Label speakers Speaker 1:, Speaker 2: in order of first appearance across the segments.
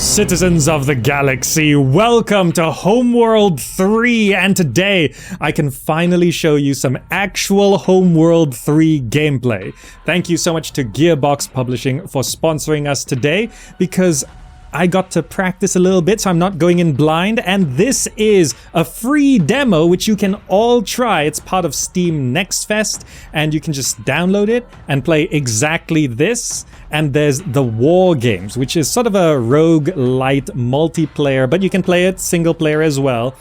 Speaker 1: Citizens of the galaxy, welcome to Homeworld 3, and today I can finally show you some actual Homeworld 3 gameplay. Thank you so much to Gearbox Publishing for sponsoring us today, because I got to practice a little bit, so I'm not going in blind, and this is a free demo which you can all try. It's part of Steam Next Fest, and you can just download it and play exactly this. And there's the War Games, which is sort of a roguelite multiplayer, but you can play it single player as well,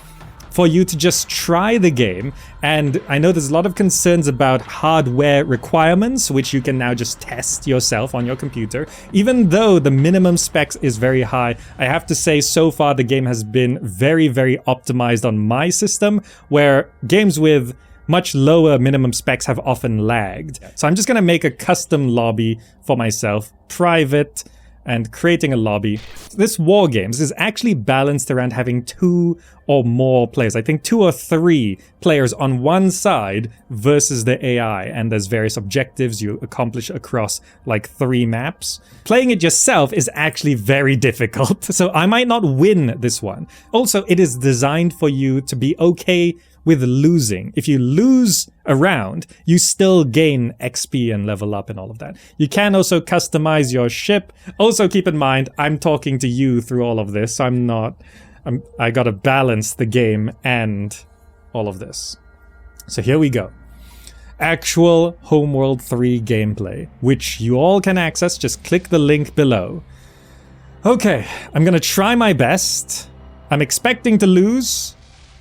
Speaker 1: for you to just try the game. And I know there's a lot of concerns about hardware requirements, which you can now just test yourself on your computer. Even though the minimum specs is very high, I have to say so far the game has been very, very optimized on my system, where games with much lower minimum specs have often lagged. So I'm just going to make a custom lobby for myself, private, and creating a lobby. This War Games is actually balanced around having 2 or more players. I think 2 or 3 players on one side versus the AI, and there's various objectives you accomplish across like 3 maps. Playing it yourself is actually very difficult, so I might not win this one. Also, it is designed for you to be okay with losing. If you lose a round, you still gain XP and level up and all of that. You can also customize your ship. Also keep in mind, I'm talking to you through all of this, so I gotta balance the game and all of this. So here we go. Actual Homeworld 3 gameplay, which you all can access. Just click the link below. Okay, I'm gonna try my best. I'm expecting to lose,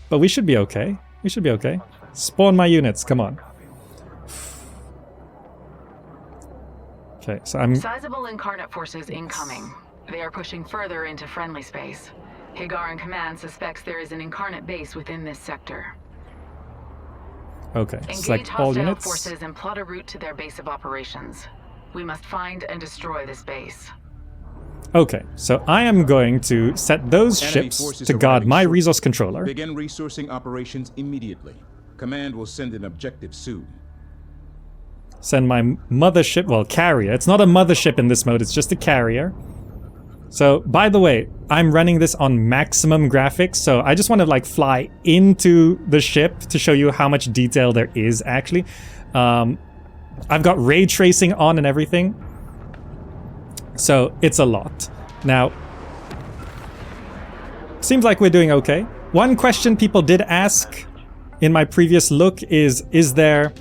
Speaker 1: but we should be okay. We should be okay. Spawn my units, come on. Okay, so I'm...
Speaker 2: Sizable incarnate forces incoming. They are pushing further into friendly space. Hagaran Command suspects there is an incarnate base within this sector.
Speaker 1: Okay, select
Speaker 2: Engage
Speaker 1: all
Speaker 2: hostile
Speaker 1: units.
Speaker 2: forces and plot a route to their base of operations. We must find and destroy this base.
Speaker 1: Okay, so I am going to set those ships to guard my resource controller.
Speaker 3: Begin resourcing operations immediately. Command will send an objective soon.
Speaker 1: Send my mothership, well, carrier. It's not a mothership in this mode, it's just a carrier. So, by the way, I'm running this on maximum graphics, so I just want to like fly into the ship to show you how much detail there is actually. I've got ray tracing on and everything. So, it's a lot. Now, seems like we're doing okay. One question people did ask in my previous look is there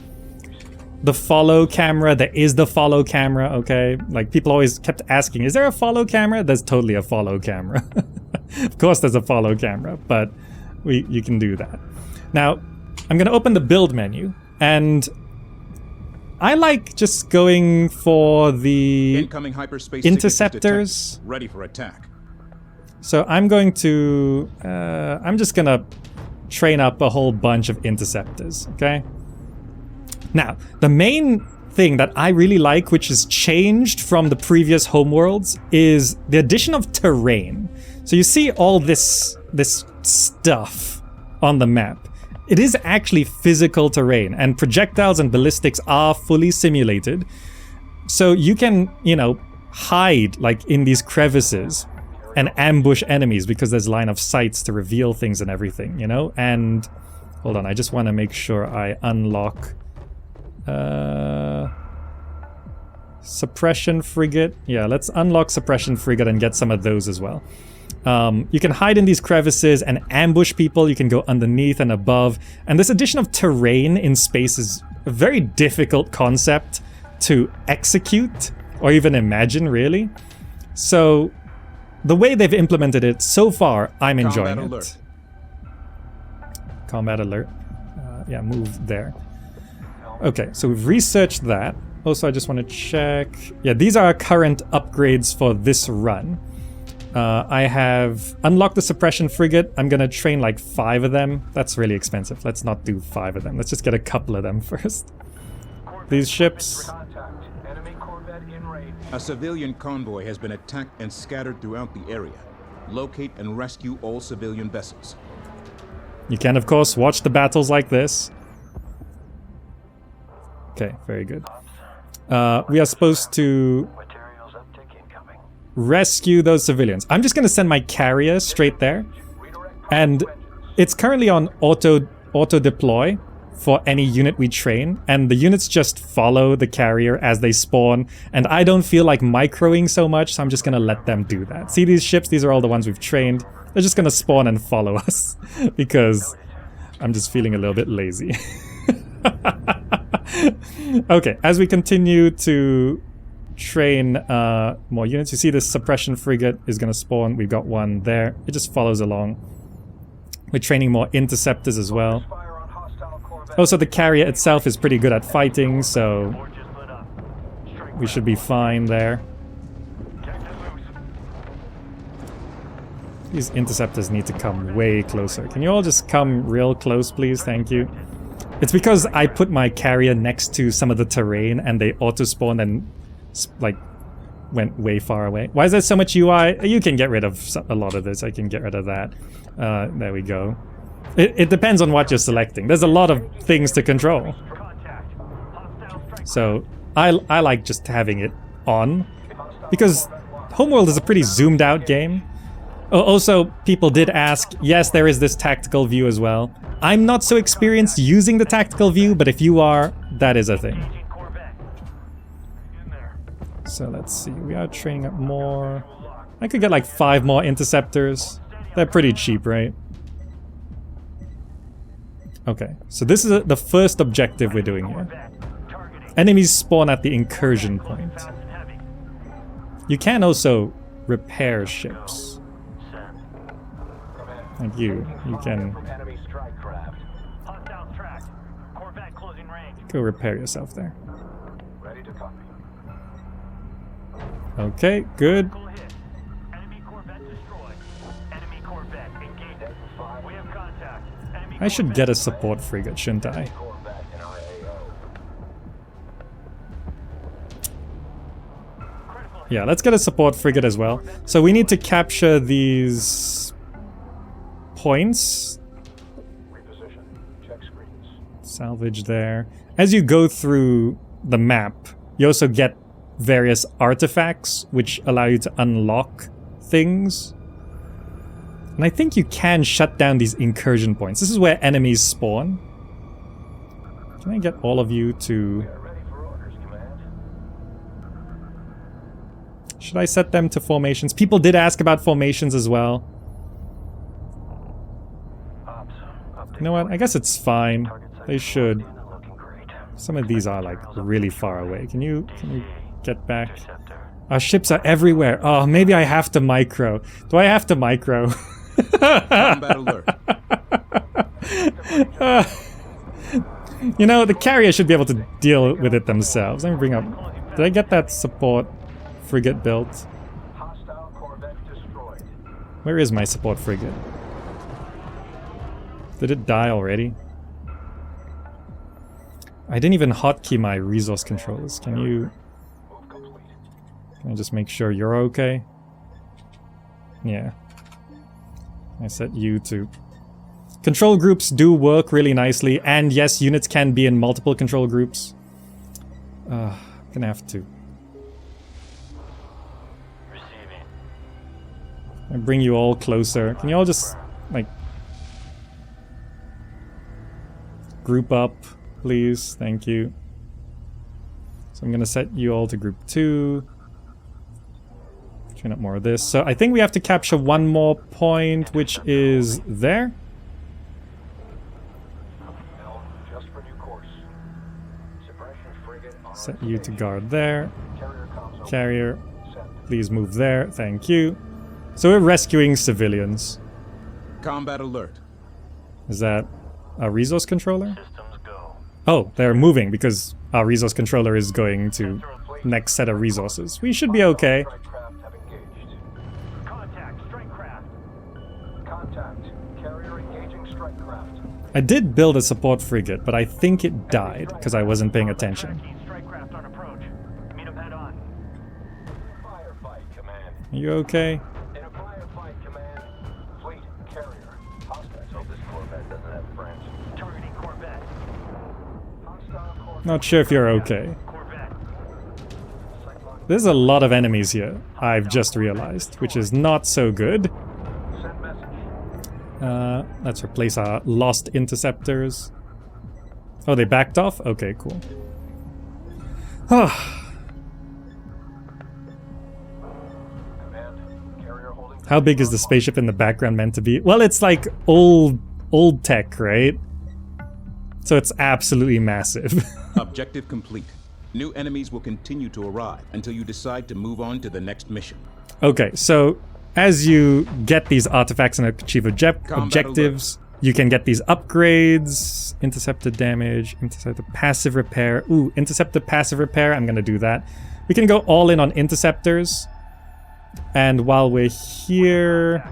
Speaker 1: the follow camera? There is the follow camera, okay? Like, people always kept asking, is there a follow camera? There's totally a follow camera. Of course there's a follow camera, but you can do that. Now, I'm going to open the build menu, and I like just going for the
Speaker 3: incoming hyperspace
Speaker 1: interceptors.
Speaker 3: Ready for attack.
Speaker 1: So I'm going to, I'm just gonna train up a whole bunch of interceptors, okay? Now, the main thing that I really like, which has changed from the previous Homeworlds, is the addition of terrain. So you see all this stuff on the map. It is actually physical terrain, and projectiles and ballistics are fully simulated. So you can, you know, hide like in these crevices and ambush enemies because there's line of sights to reveal things and everything, you know? And hold on, I just want to make sure I unlock suppression frigate. Yeah, let's unlock suppression frigate and get some of those as well. You can hide in these crevices and ambush people. You can go underneath and above. And this addition of terrain in space is a very difficult concept to execute or even imagine, really. So the way they've implemented it so far, I'm enjoying
Speaker 3: Combat
Speaker 1: it.
Speaker 3: alert.
Speaker 1: Combat alert. Yeah, move there. Okay, so we've researched that. Also, I just want to check. Yeah, these are our current upgrades for this run. I have unlocked the suppression frigate. I'm gonna train like 5 of them. That's really expensive. Let's not do 5 of them. Let's just get a couple of them first. These ships.
Speaker 3: A civilian convoy has been attacked and scattered throughout the area. Locate and rescue all civilian vessels.
Speaker 1: You can, of course, watch the battles like this. Okay, very good. We are supposed to rescue those civilians. I'm just gonna send my carrier straight there, and it's currently on auto deploy for any unit we train, and the units just follow the carrier as they spawn, and I don't feel like microing so much, so I'm just gonna let them do that. See these ships? These are all the ones we've trained. They're just gonna spawn and follow us because I'm just feeling a little bit lazy. Okay, as we continue to train more units, you see this suppression frigate is going to spawn. We've got one there. It just follows along. We're training more interceptors as well. Also, the carrier itself is pretty good at fighting, so we should be fine there. These interceptors need to come way closer. Can you all just come real close, please? Thank you. It's because I put my carrier next to some of the terrain and they auto-spawned and like went way far away. Why is there so much UI? You can get rid of a lot of this. I can get rid of that. There we go. It depends on what you're selecting. There's a lot of things to control. So I like just having it on because Homeworld is a pretty zoomed out game. Oh, also, people did ask, yes, there is this tactical view as well. I'm not so experienced using the tactical view, but if you are, that is a thing. So let's see, we are training up more. I could get like 5 more interceptors. They're pretty cheap, right? Okay, so this is the first objective we're doing here. Enemies spawn at the incursion point. You can also repair ships. Like you can go repair yourself there. Okay, good. I should get a support frigate, shouldn't I? Yeah, let's get a support frigate as well. So we need to capture these points. Salvage there. As you go through the map, you also get various artifacts which allow you to unlock things. And I think you can shut down these incursion points. This is where enemies spawn. Can I get all of you to... Should I set them to formations? People did ask about formations as well. You know what? I guess it's fine. They should. Some of these are like really far away. Can you get back? Our ships are everywhere. Oh, maybe I have to micro. Do I have to micro?
Speaker 3: Combat alert.
Speaker 1: You know, the carrier should be able to deal with it themselves. Let me bring up... Did I get that support frigate built? Where is my support frigate? Did it die already? I didn't even hotkey my resource controls. Can I just make sure you're okay? Yeah. I set you to... Control groups do work really nicely, and yes, units can be in multiple control groups. I'm gonna have to... I bring you all closer. Can you all just, like... group up, please? Thank you. So I'm gonna set you all to group 2. Train up more of this. So I think we have to capture one more point, which is there. Set you to guard there. Carrier, please move there. Thank you. So we're rescuing civilians.
Speaker 3: Combat alert.
Speaker 1: Is that a resource controller? Oh, they're moving because our resource controller is going to next set of resources. We should be okay. I did build a support frigate, but I think it died because I wasn't paying attention. Are you okay? Not sure if you're okay. There's a lot of enemies here, I've just realized, which is not so good. Let's replace our lost interceptors. Oh, they backed off? Okay, cool. How big is the spaceship in the background meant to be? Well, it's like old tech, right? So it's absolutely massive.
Speaker 3: Objective complete. New enemies will continue to arrive until you decide to move on to the next mission.
Speaker 1: Okay, so as you get these artifacts and achieve objectives, you can get these upgrades, interceptor damage, interceptor passive repair. Ooh, interceptor passive repair, I'm gonna do that. We can go all in on interceptors. And while we're here,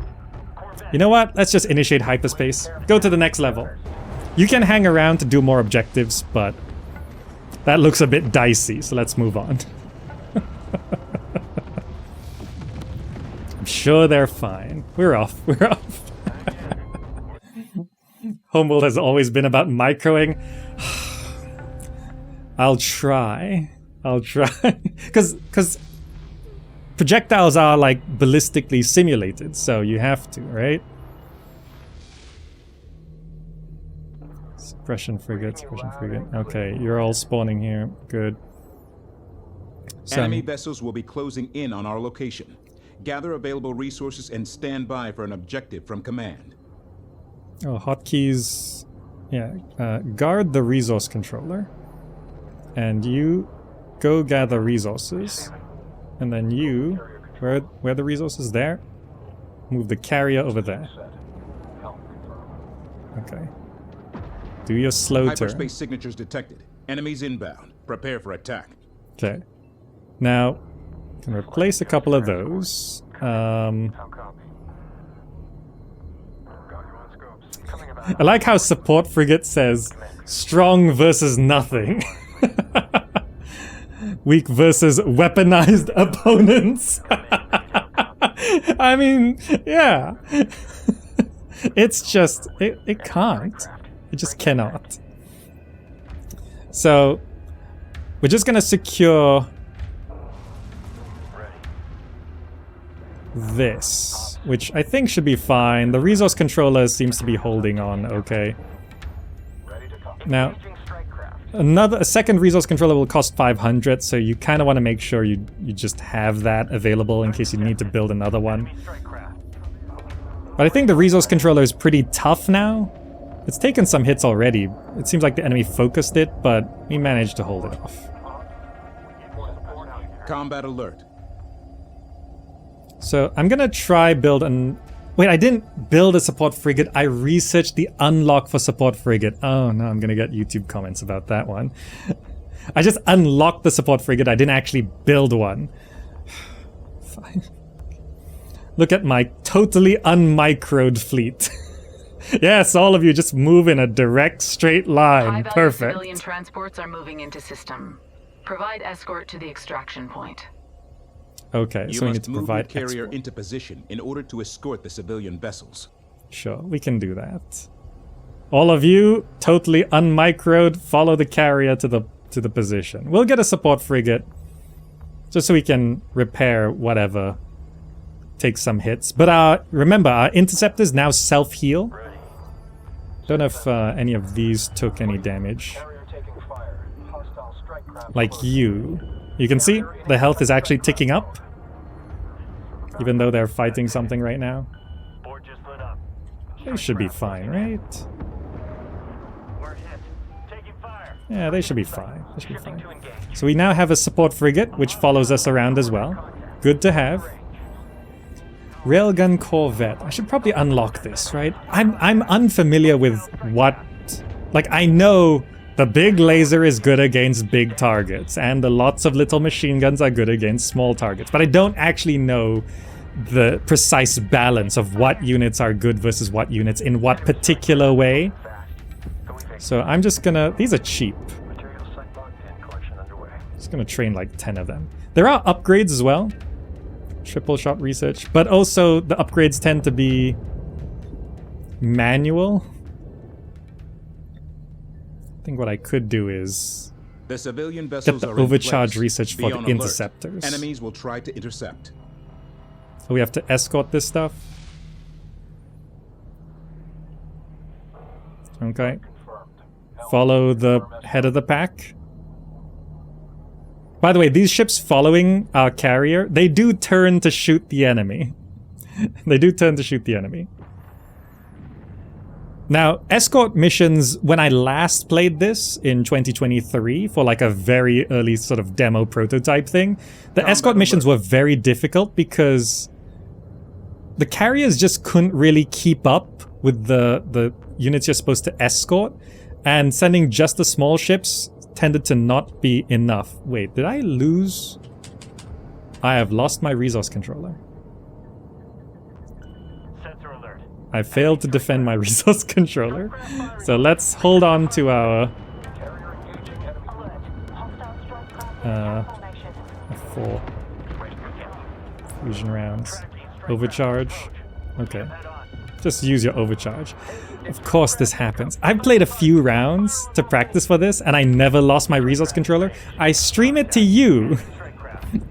Speaker 1: you know what? Let's just initiate hyperspace. Go to the next level. You can hang around to do more objectives, but that looks a bit dicey, so let's move on. I'm sure they're fine. We're off. We're off. Homeworld has always been about microing. I'll try. Because projectiles are like ballistically simulated, so you have to, right? Suppression frigate. Okay, you're all spawning here. Good.
Speaker 3: Enemy vessels will be closing in on our location. Gather available resources and stand by for an objective from command.
Speaker 1: Oh, hotkeys. Yeah, guard the resource controller. And you go gather resources. And then you, where are the resources there? Move the carrier over there. Okay. Do your slow turn.
Speaker 3: Hyperspace signatures detected. Enemies inbound. Prepare for attack.
Speaker 1: Okay. Now, can replace a couple of those. I like how support frigate says strong versus nothing. Weak versus weaponized opponents. I mean, yeah. It's just, it can't. It just cannot. So, we're just gonna secure this, which I think should be fine. The resource controller seems to be holding on okay. Now, a second resource controller will cost 500, so you kind of want to make sure you just have that available in case you need to build another one. But I think the resource controller is pretty tough now. It's taken some hits already. It seems like the enemy focused it, but we managed to hold it off.
Speaker 3: Combat alert.
Speaker 1: So I'm gonna try build an... Wait, I didn't build a support frigate. I researched the unlock for support frigate. Oh no, I'm gonna get YouTube comments about that one. I just unlocked the support frigate. I didn't actually build one. Fine. Look at my totally unmicroed fleet. Yes, all of you just move in a direct, straight line. Perfect.
Speaker 2: Civilian transports are moving into system. Provide escort to the extraction point.
Speaker 1: Okay, so we need to provide
Speaker 3: the carrier into position in order to escort the civilian vessels.
Speaker 1: Sure, we can do that. All of you, totally unmicroed, follow the carrier to the position. We'll get a support frigate, just so we can repair whatever takes some hits. But remember, our interceptors now self-heal. Don't know if any of these took any damage. Like you. You can see the health is actually ticking up, even though they're fighting something right now. They should be fine, right? Yeah, they should be fine. They should be fine. So we now have a support frigate, which follows us around as well. Good to have. Railgun Corvette. I should probably unlock this, right? I'm unfamiliar with what... Like, I know the big laser is good against big targets, and the lots of little machine guns are good against small targets, but I don't actually know the precise balance of what units are good versus what units in what particular way. So I'm just gonna... These are cheap. Just gonna train like 10 of them. There are upgrades as well. Triple shot research, but also the upgrades tend to be manual. I think what I could do is
Speaker 3: The civilian
Speaker 1: Get
Speaker 3: vessels
Speaker 1: the
Speaker 3: are in
Speaker 1: overcharge
Speaker 3: place.
Speaker 1: research
Speaker 3: Be
Speaker 1: for the
Speaker 3: on alert.
Speaker 1: interceptors.
Speaker 3: Enemies will try to intercept.
Speaker 1: So we have to escort this stuff. Okay. Follow the head of the pack. By the way, these ships following our carrier, they do turn to shoot the enemy. They do turn to shoot the enemy. Now, escort missions, when I last played this in 2023 for like a very early sort of demo prototype thing, the escort missions were very difficult because the carriers just couldn't really keep up with the units you're supposed to escort, and sending just the small ships tended to not be enough. Wait, did I lose? I have lost my resource controller. I failed to defend my resource controller. So let's hold on to our 4 fusion rounds. Overcharge. Okay. Just use your overcharge. Of course this happens. I've played a few rounds to practice for this and I never lost my resource controller. I stream it to you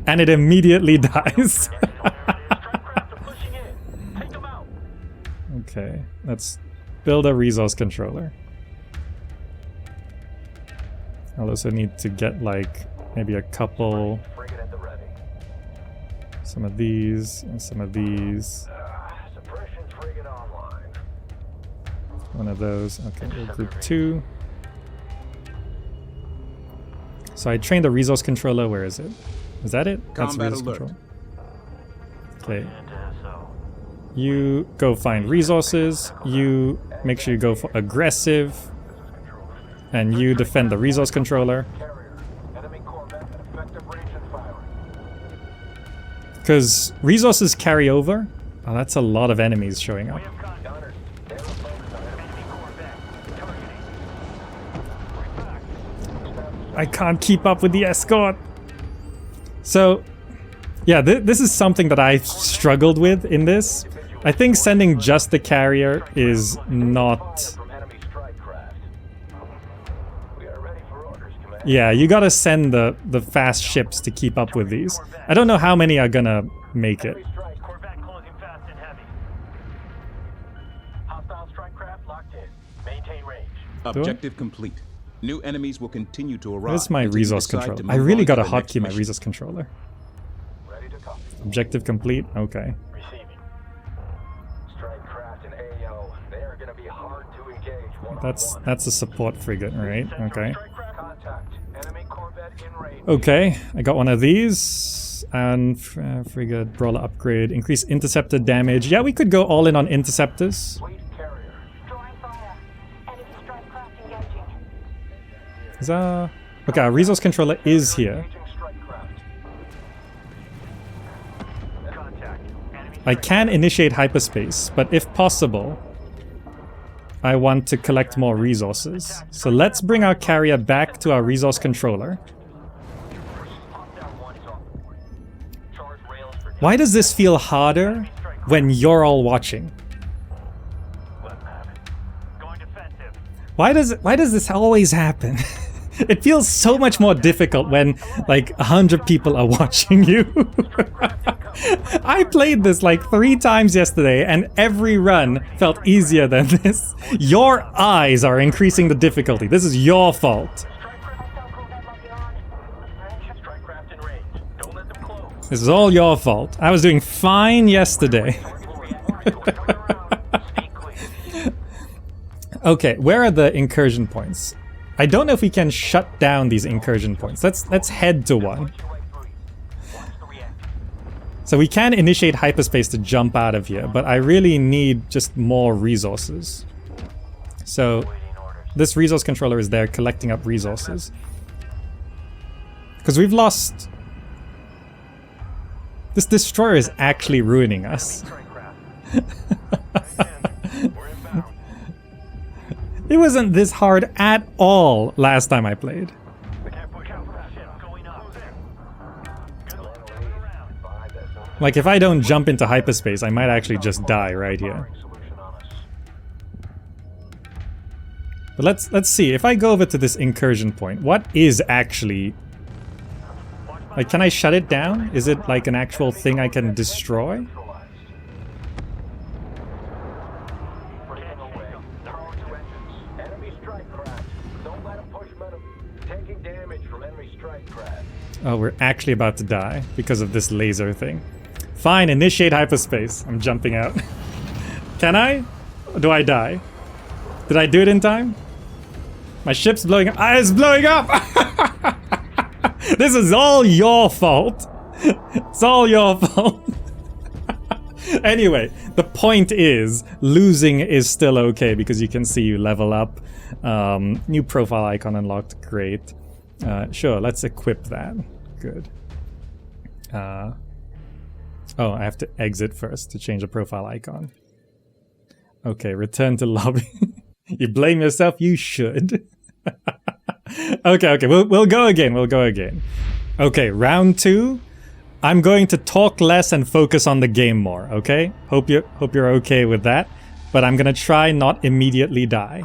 Speaker 1: and it immediately dies. Okay, let's build a resource controller. I'll also need to get like maybe a couple, some of these and some of these. One of those. Okay, we'll group 2. So I trained a resource controller. Where is it? Is that it? That's
Speaker 3: Combat
Speaker 1: resource
Speaker 3: alert.
Speaker 1: controller. Okay. You go find resources. You make sure you go for aggressive. And you defend the resource controller. Because resources carry over. Oh, that's a lot of enemies showing up. I can't keep up with the escort. So, yeah, this is something that I've struggled with in this. I think sending just the carrier is not... Yeah, you gotta send the fast ships to keep up with these. I don't know how many are gonna make it.
Speaker 3: Objective complete. New enemies will continue to arrive.
Speaker 1: Where's my
Speaker 3: until you
Speaker 1: resource
Speaker 3: decide
Speaker 1: controller?
Speaker 3: to
Speaker 1: I
Speaker 3: move
Speaker 1: really
Speaker 3: on to
Speaker 1: gotta
Speaker 3: the next
Speaker 1: hotkey my
Speaker 3: mission.
Speaker 1: resource controller. Objective complete? Okay. That's a support frigate, right? Okay. Okay, I got one of these. And frigate brawler upgrade. Increase interceptor damage. Yeah, we could go all in on interceptors. Is that... Okay, our resource controller is here. I can initiate hyperspace, but if possible, I want to collect more resources. So let's bring our carrier back to our resource controller. Why does this feel harder when you're all watching? Why does this always happen? It feels so much more difficult when like 100 people are watching you. I played this like 3 times yesterday and every run felt easier than this. Your eyes are increasing the difficulty. This is your fault. This is all your fault. I was doing fine yesterday. Okay, where are the incursion points? I don't know if we can shut down these incursion points. Let's head to one. So we can initiate hyperspace to jump out of here, but I really need just more resources. So this resource controller is there collecting up resources. Because we've lost... This destroyer is actually ruining us. It wasn't this hard at all last time I played. Like, if I don't jump into hyperspace, I might actually just die right here. But let's see. If I go over to this incursion point, what is actually... Like, can I shut it down? Is it like an actual thing I can destroy? Oh, we're actually about to die because of this laser thing. Fine, initiate hyperspace. I'm jumping out. Can I? Or do I die? Did I do it in time? My ship's blowing up. Ah, it's blowing up! This is all your fault. It's all your fault. Anyway, the point is, losing is still okay because you can see you level up. New profile icon unlocked. Great. Sure, let's equip that. Good. Oh, I have to exit first to change the profile icon. Okay, return to lobby. You blame yourself? You should. Okay, we'll go again. We'll go again. Okay, round 2. I'm going to talk less and focus on the game more. Okay, hope you're okay with that. But I'm gonna try not immediately die.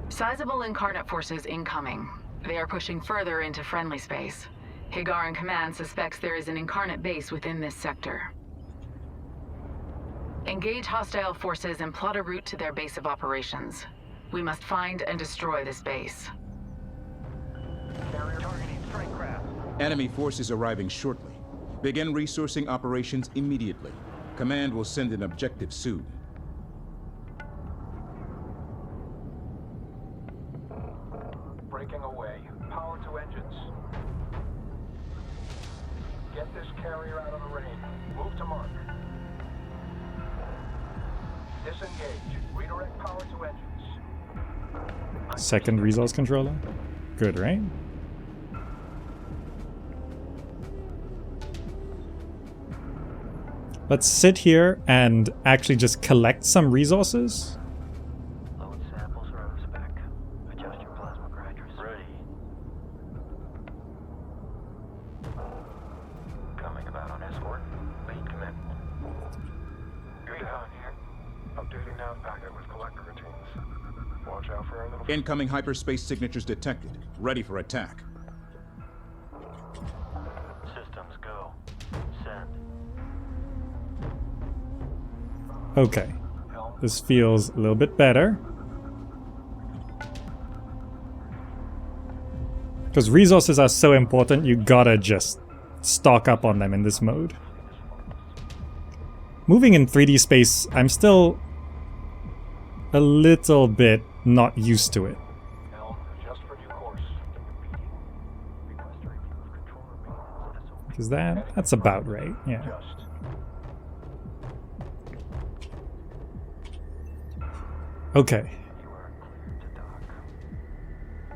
Speaker 2: Sizable incarnate forces incoming. They are pushing further into friendly space. Higaran Command suspects there is an incarnate base within this sector. Engage hostile forces and plot a route to their base of operations. We must find and destroy this base.
Speaker 3: Enemy forces arriving shortly. Begin resourcing operations immediately. Command will send an objective soon.
Speaker 4: Breaking away. Power to engines. Get this carrier out of the rain. Move to mark. Disengage. Redirect power to engines.
Speaker 1: Second resource controller. Good, right? Let's sit here and actually just collect some resources.
Speaker 4: Load samples are out of spec. Adjust your plasma grinders. Ready. Coming about on escort. Lead commit. Greenhound here. Updating nav packet with collector routines. Watch out for our little...
Speaker 3: Incoming hyperspace signatures detected. Ready for attack.
Speaker 4: Systems go. Send.
Speaker 1: Okay. This feels a little bit better. Because resources are so important, you gotta just stock up on them in this mode. Moving in 3D space, I'm still a little bit not used to it. Because that's about right, yeah. Okay.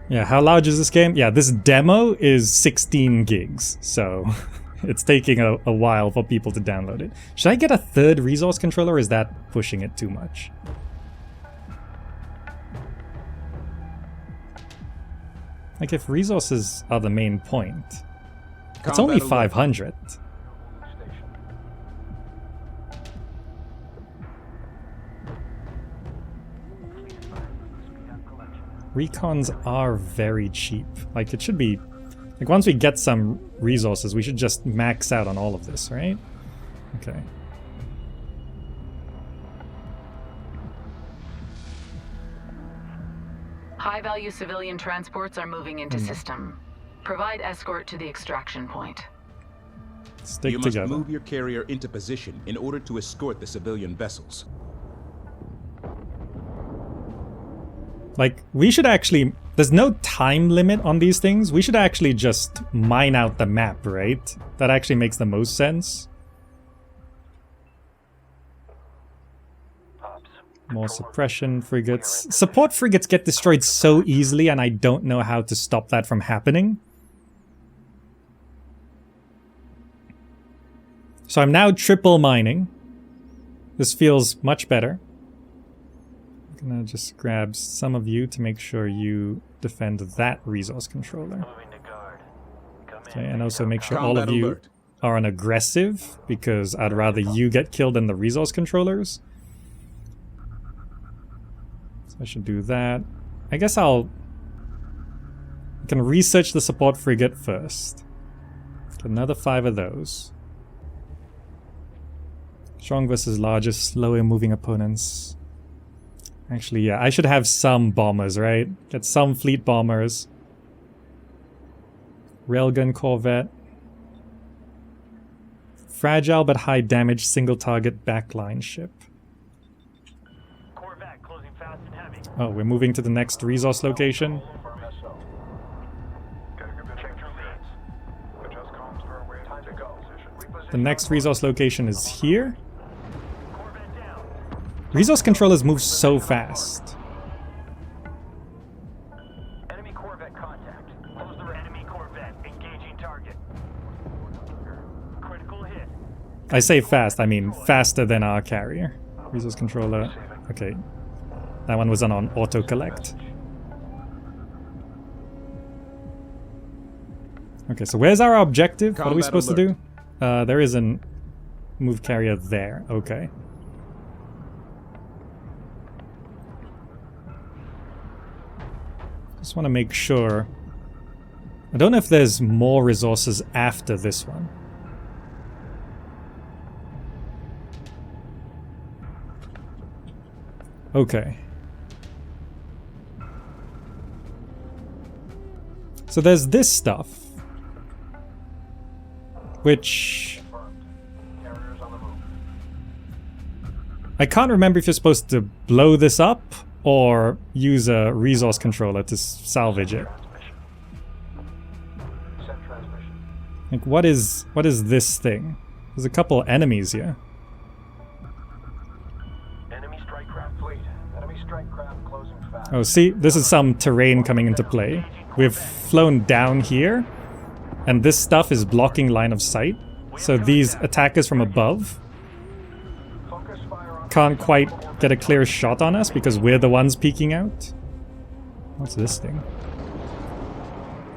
Speaker 1: Yeah, how large is this game? Yeah, this demo is 16 gigs, so it's taking a while for people to download it. Should I get a third resource controller, or is that pushing it too much? Like, if resources are the main point, it's only 500. Recons are very cheap. Like, it should be... Like, once we get some resources, we should just max out on all of this, right? Okay.
Speaker 2: High-value civilian transports are moving into system. Provide escort to the extraction point.
Speaker 1: Stick
Speaker 3: you
Speaker 1: together.
Speaker 3: must move your carrier into position in order to escort the civilian vessels.
Speaker 1: Like, we should actually... There's no time limit on these things. We should actually just mine out the map, right? That actually makes the most sense. More suppression frigates. Support frigates get destroyed so easily, and I don't know how to stop that from happening. So I'm now triple mining. This feels much better. I'm gonna just grab some of you to make sure you defend that resource controller. Okay, and also make sure all of you are on aggressive, because I'd rather you get killed than the resource controllers. So I should do that. I guess I can research the support frigate first. Get another 5 of those. Strong versus larger, slower moving opponents. Actually, yeah, I should have some bombers, right? Get some fleet bombers. Railgun corvette. Fragile but high damage single target backline ship.
Speaker 4: Corvette closing fast and heavy.
Speaker 1: Oh, we're moving to the next resource location. The next resource location is here. Resource controllers move so fast.
Speaker 4: Enemy Corvette contact. Close the enemy Corvette. Engaging target. Critical hit.
Speaker 1: I say fast, I mean faster than our carrier. Resource controller. Okay. That one was on auto collect. Okay, so where's our objective? What are we supposed to do? There is a move carrier there. Okay. Just want to make sure. I don't know if there's more resources after this one. Okay. So there's this stuff, which I can't remember if you're supposed to blow this up or use a resource controller to salvage it. Like, what is this thing? There's a couple enemies here.
Speaker 4: Enemy strike craft fleet. Enemy strike craft closing fast.
Speaker 1: Oh, see, this is some terrain coming into play. We've flown down here, and this stuff is blocking line of sight. So these attackers from above can't quite get a clear shot on us because we're the ones peeking out. What's this thing?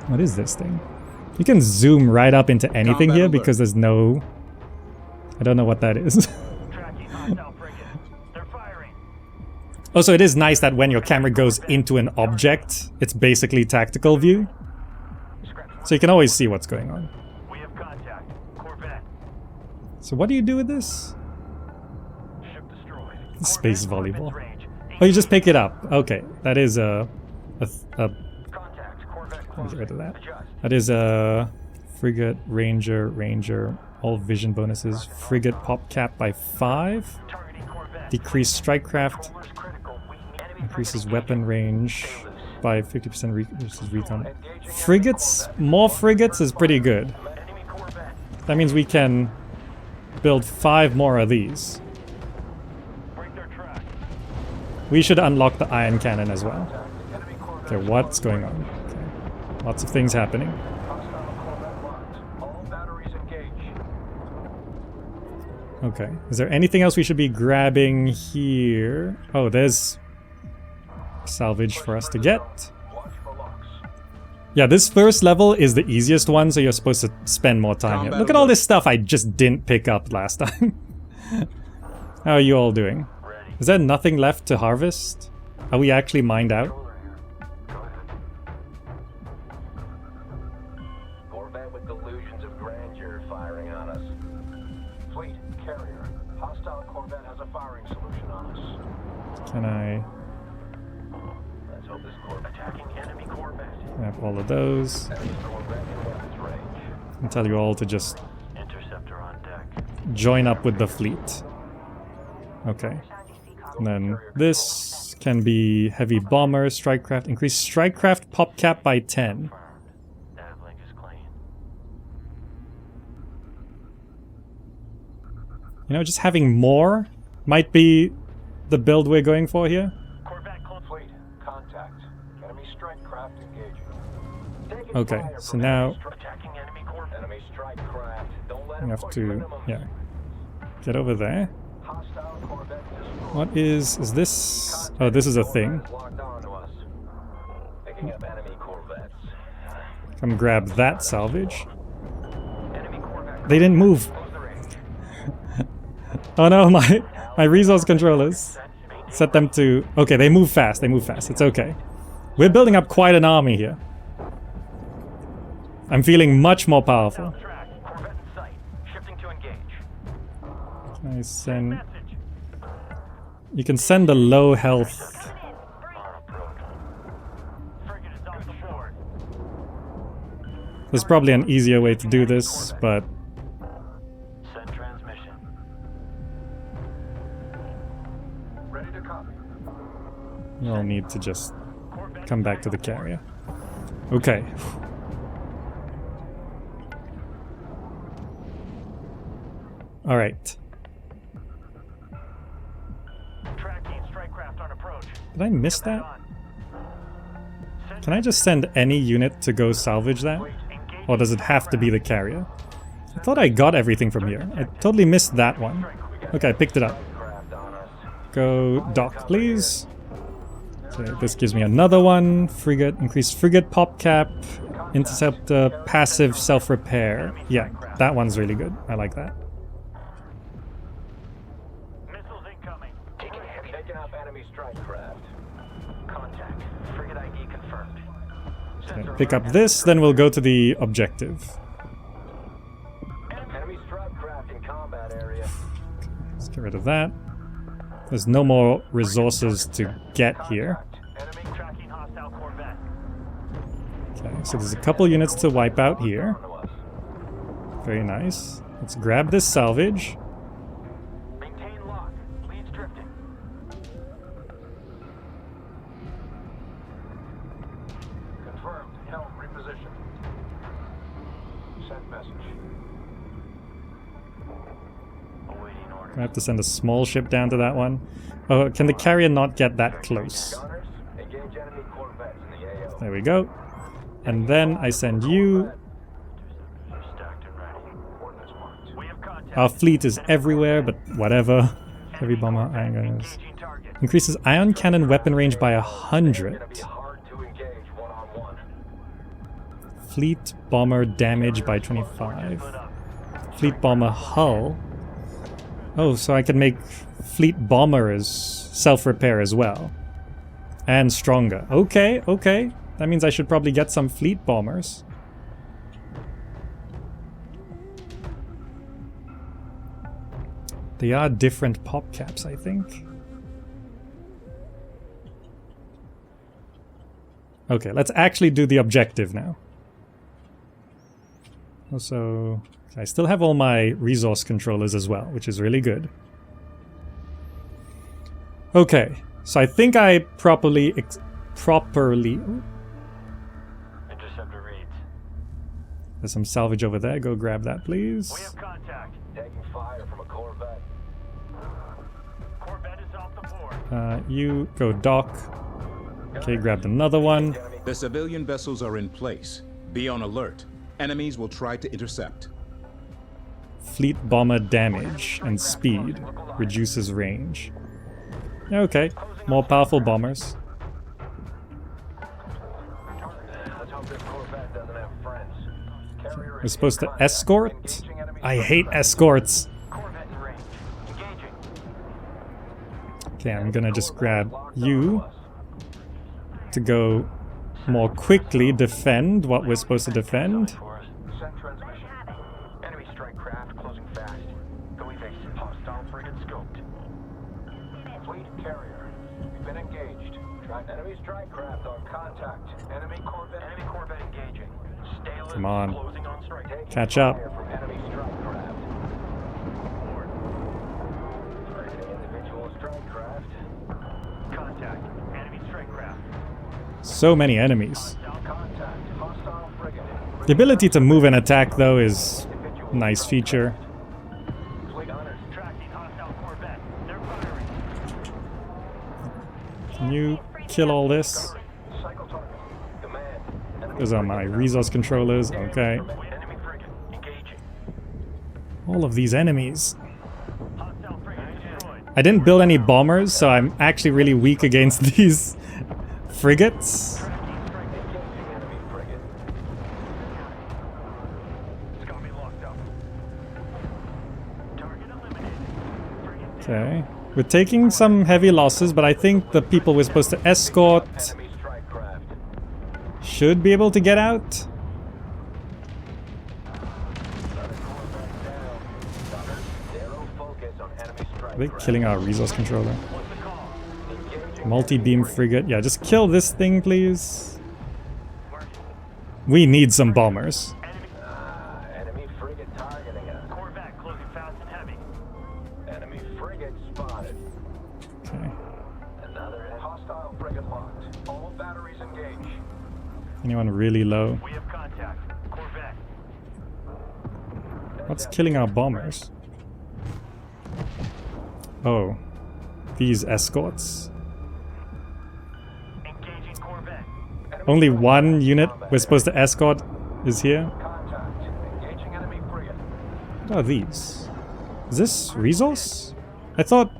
Speaker 1: What is this thing? You can zoom right up into anything here because there's no... I don't know what that is. Also, it is nice that when your camera goes into an object, it's basically tactical view. So you can always see what's going on.
Speaker 4: We have contact. Corvette.
Speaker 1: So what do you do with this?
Speaker 4: Ship destroyed.
Speaker 1: Space volleyball. Oh, you just pick it up. Okay, that is a
Speaker 4: Contact. Corvette
Speaker 1: get
Speaker 4: closing.
Speaker 1: rid of that.
Speaker 4: Adjust.
Speaker 1: That is a frigate, ranger, all vision bonuses. Frigate pop cap by 5.
Speaker 4: Targeting Corvette.
Speaker 1: Decrease strike craft.
Speaker 4: Controller's critical. Enemy
Speaker 1: Increases weapon range by 50% versus recon. Frigates, more frigates is pretty good.
Speaker 4: Enemy Corvette.
Speaker 1: That means we can build 5 more of these.
Speaker 4: Break their track.
Speaker 1: We should unlock the iron cannon as well. Okay, what's going on? Okay. Lots of things happening.
Speaker 4: Hostile Corvette locked. All batteries engaged.
Speaker 1: Okay, is there anything else we should be grabbing here? Oh, there's salvage for us to get.
Speaker 4: Watch for locks.
Speaker 1: Yeah, this first level is the easiest one, so you're supposed to spend more time here. Look at all this stuff I just didn't pick up last time. How are you all doing?
Speaker 4: Ready.
Speaker 1: Is there nothing left to harvest? Are we actually mined out?
Speaker 4: Go ahead. Corvette with delusions of grandeur firing on us. Fleet, carrier. Hostile Corvette has a firing solution on us.
Speaker 1: Can I
Speaker 4: Let's hope this Corvette attacking enemy Corvette.
Speaker 1: grab all of those?
Speaker 4: Enemy Corvette in weapons range.
Speaker 1: And tell you all to just
Speaker 4: Interceptor on deck.
Speaker 1: join up with the fleet. Okay. And then this can be heavy bomber, strike craft, increase strike craft pop cap by 10.
Speaker 4: Nav link is clean.
Speaker 1: You know, just having more might be the build we're going for here.
Speaker 4: Corvette close. Fleet, contact. Enemy strike craft engaging.
Speaker 1: Okay, so now
Speaker 4: Attacking enemy Corvette. Enemy strike craft. Don't let
Speaker 1: we
Speaker 4: him
Speaker 1: have
Speaker 4: put
Speaker 1: to,
Speaker 4: you in them.
Speaker 1: yeah, get over there.
Speaker 4: Hostile Corvette destroyed.
Speaker 1: What is this? Oh, this is a thing.
Speaker 4: Locked on to us. Picking up enemy Corvettes.
Speaker 1: Come grab that salvage.
Speaker 4: Enemy Corvette
Speaker 1: They didn't move. Oh no, my resource controllers. Set them to... Okay, they move fast. They move fast. It's okay. We're building up quite an army here. I'm feeling much more powerful. Can I send... You can send a low health... There's probably an easier way to do this, but... You'll need to just come back to the carrier. Okay. Alright. Did I miss that? Can I just send any unit to go salvage that? Or does it have to be the carrier? I thought I got everything from here. I totally missed that one. Okay, I picked it up. Go dock, please. Okay, this gives me another one. Frigate, increased frigate pop cap. Interceptor, passive self-repair. Yeah, that one's really good. I like that.
Speaker 4: Missiles incoming. Taking up enemy strike craft. Contact. Frigate ID confirmed.
Speaker 1: Okay, pick up this, then we'll go to the objective.
Speaker 4: Enemy strike craft in combat area.
Speaker 1: Let's get rid of that. There's no more resources to get here.
Speaker 4: Enemy tracking hostile corvette.
Speaker 1: Okay, so there's a couple units to wipe out here. Very nice. Let's grab this salvage.
Speaker 4: Maintain lock. Leads drifting. Confirmed. Helm reposition. Send message. Awaiting order.
Speaker 1: I have to send a small ship down to that one. Oh, can the carrier not get that close?
Speaker 4: Gunners, engage enemy corvettes in the AO.
Speaker 1: There we go. And then I send you...
Speaker 4: Stacked and ready. Ordnance marked. We have contact.
Speaker 1: Our fleet is everywhere, but whatever. Heavy bomber, iron gunners.
Speaker 4: Engaging target.
Speaker 1: Increases ion cannon weapon range by 100.
Speaker 4: Gonna be hard to engage one-on-one.
Speaker 1: Fleet bomber damage by 25. Fleet bomber hull. Oh, so I can make fleet bombers self-repair as well. And stronger. Okay, okay. That means I should probably get some fleet bombers. They are different pop caps, I think. Okay, let's actually do the objective now. Also, I still have all my resource controllers as well, which is really good. Okay, so I think I properly...
Speaker 4: Interceptor reads.
Speaker 1: There's some salvage over there. Go grab that, please.
Speaker 4: We have contact. Taking fire from a corvette. Corvette is off the board.
Speaker 1: You go dock. Okay, grabbed another one.
Speaker 3: The civilian vessels are in place. Be on alert. Enemies will try to intercept.
Speaker 1: Fleet bomber damage and speed. Reduces range. Okay, more powerful bombers.
Speaker 4: Let's hope this corvette doesn't have friends. Carrier
Speaker 1: We're supposed to escort? I hate escorts.
Speaker 4: Corvette in range. Engaging.
Speaker 1: Okay, I'm gonna just grab you to go more quickly defend what we're supposed to defend.
Speaker 4: Send transmission. Enemy strike craft closing fast. Go evasive. Hostile frigate scoped. Fleet carrier. We've been engaged. Enemy strike craft on contact. Enemy corvette engaging. Stale
Speaker 1: Come on.
Speaker 4: closing on strike. Taking
Speaker 1: Catch up.
Speaker 4: fire from enemy strike craft. Board. Targeting individual strike craft. Contact. Enemy strike craft.
Speaker 1: So many enemies.
Speaker 4: Hostile contact. Hostile frigate.
Speaker 1: The ability to move and attack, though, is a nice feature.
Speaker 4: Fleet hunters tracking hostile corvette. They're firing.
Speaker 1: Can you kill all this?
Speaker 4: Cycle target. Command. Enemy
Speaker 1: Those are my resource controllers. Okay.
Speaker 4: enemy frigate engaging.
Speaker 1: All of these enemies.
Speaker 4: Hostile frigate destroyed.
Speaker 1: I didn't build any bombers, so I'm actually really weak against these frigates.
Speaker 4: Engaging enemy frigate. It's got me locked up.
Speaker 1: Okay. We're taking some heavy losses, but I think the people we're supposed to escort
Speaker 4: Enemy strike craft.
Speaker 1: should be able to get out.
Speaker 4: Zero focus on enemy strike
Speaker 1: Are they
Speaker 4: craft.
Speaker 1: killing our resource controller?
Speaker 4: What's the call? Engaging
Speaker 1: Multi-beam frigate. Yeah, just kill this thing, please. We need some bombers.
Speaker 4: enemy frigate targeting us. Corvette closing fast and heavy. Enemy frigate spotted.
Speaker 1: Okay.
Speaker 4: Another hostile frigate locked. All batteries engaged.
Speaker 1: Anyone really low?
Speaker 4: We have contact. Corvette.
Speaker 1: What's killing our bombers? Oh. These escorts.
Speaker 4: Engaging Corvette.
Speaker 1: Only one unit we're supposed to escort is here.
Speaker 4: Contact. Engaging enemy frigate.
Speaker 1: What are these? Is this resource? I thought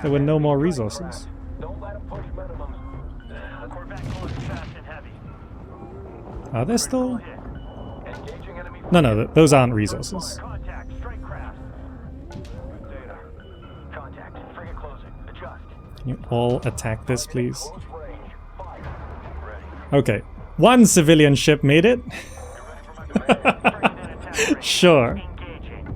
Speaker 1: there were no more resources.
Speaker 4: Don't let him push minimums. Corvette closing fast and heavy.
Speaker 1: Are there still?
Speaker 4: Engaging enemy
Speaker 1: No, those aren't resources.
Speaker 4: contact. Strike craft. Good data. Contact. Frigate closing. Adjust.
Speaker 1: Can you all attack this, please?
Speaker 4: Close range. Fire. Ready.
Speaker 1: Okay. One civilian ship made it.
Speaker 4: You're ready for my command. Frigate in attack range.
Speaker 1: Sure.
Speaker 4: Engaging.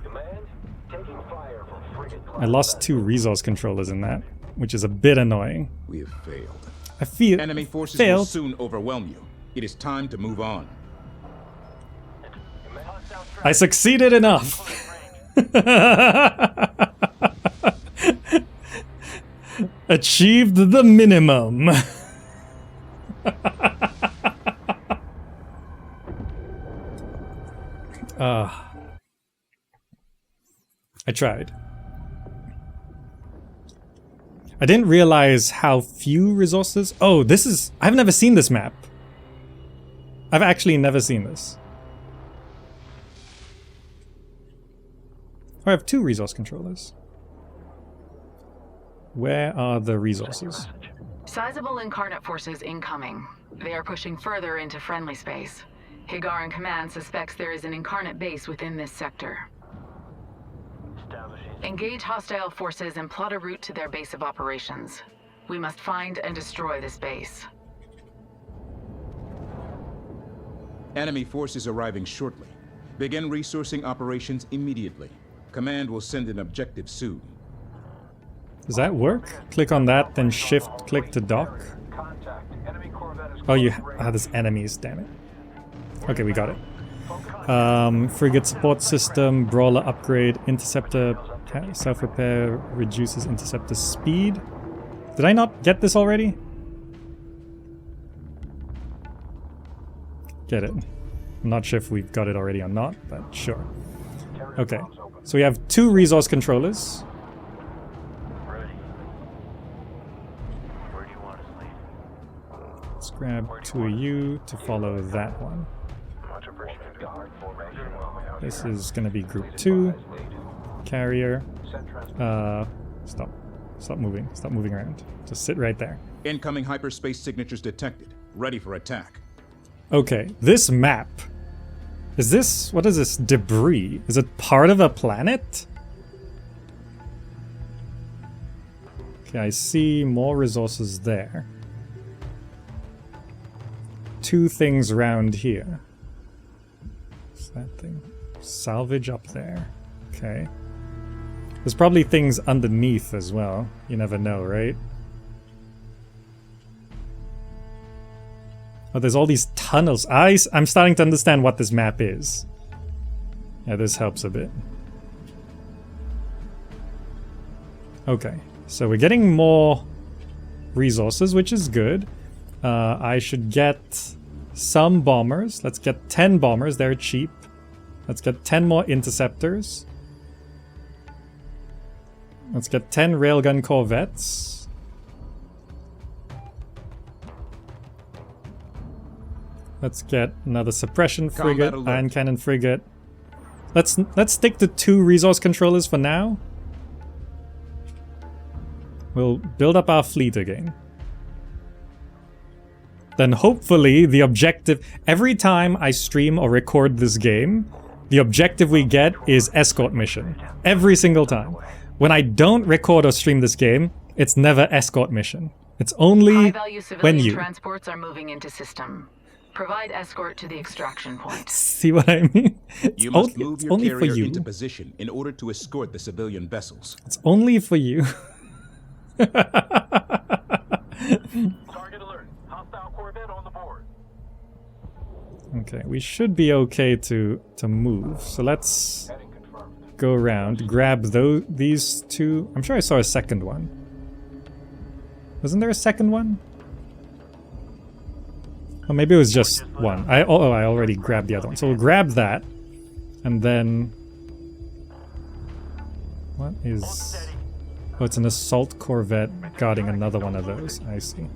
Speaker 4: Command. Taking fire from frigate class.
Speaker 1: I lost 2 resource controllers in that, which is a bit annoying.
Speaker 3: We have failed.
Speaker 1: I feel
Speaker 3: Enemy forces will
Speaker 1: failed.
Speaker 3: soon overwhelm you. It is time to move on.
Speaker 4: Command. Hostile strike.
Speaker 1: I succeeded enough. Achieved the minimum. I tried. I didn't realize how few resources. Oh, this is. I've never seen this map. I've actually never seen this. Oh, I have 2 resource controllers. Where are the resources?
Speaker 2: Sizable incarnate forces incoming. They are pushing further into friendly space. Higaran Command suspects there is an incarnate base within this sector.
Speaker 4: Establishing.
Speaker 2: Engage hostile forces and plot a route to their base of operations. We must find and destroy this base.
Speaker 3: Enemy forces arriving shortly. Begin resourcing operations immediately. Command will send an objective soon.
Speaker 1: Does that work? Click on that, then shift click to dock.
Speaker 4: Contact. Enemy corvette is
Speaker 1: Oh, you
Speaker 4: close range.
Speaker 1: there's enemies, damn it. Okay, we got it. Frigate support system, brawler upgrade, interceptor, self-repair reduces interceptor speed. Did I not get this already? Get it. I'm not sure if we've got it already or not, but sure. Okay, so we have 2 resource controllers.
Speaker 4: Ready. Where do you want us, lead?
Speaker 1: Let's grab 2 of you to follow that one.
Speaker 4: Much appreciated. Guard formation.
Speaker 1: This is gonna be group 2. Carrier. Stop moving. Stop moving around. Just sit right there.
Speaker 3: Incoming hyperspace signatures detected. Ready for attack.
Speaker 1: Okay, this map. Is this, what is this, debris? Is it part of a planet? Okay, I see more resources there. 2 things around here. What's that thing? Salvage up there. Okay. There's probably things underneath as well. You never know, right? Oh, there's all these tunnels. I'm starting to understand what this map is. Yeah, this helps a bit. Okay, so we're getting more resources, which is good. I should get some bombers. Let's get 10 bombers. They're cheap. Let's get 10 more interceptors. Let's get 10 railgun corvettes. Let's get another suppression frigate,
Speaker 3: alert.
Speaker 1: iron cannon frigate. Let's stick to 2 resource controllers for now. We'll build up our fleet again. Then hopefully the objective, every time I stream or record this game, the objective we get is escort mission. Every single time. When I don't record or stream this game, it's never escort mission. It's only
Speaker 2: High-value
Speaker 1: when
Speaker 2: civilian
Speaker 1: you...
Speaker 2: transports are moving into system. Provide escort to the extraction point.
Speaker 1: See what I mean? It's
Speaker 3: You must move
Speaker 1: it's
Speaker 3: your
Speaker 1: only for
Speaker 3: carrier
Speaker 1: you.
Speaker 3: into position in order to escort the civilian vessels.
Speaker 1: It's only for you.
Speaker 4: Target alert. Hostile Corvette on the board.
Speaker 1: Okay, we should be okay to move. So let's
Speaker 4: Heading confirmed.
Speaker 1: go around, grab these two. I'm sure I saw a second one. Wasn't there a second one? Oh, maybe it was just one. I already grabbed the other one. So we'll grab that. And then... What is... Oh, it's an assault corvette guarding another one of those. I see.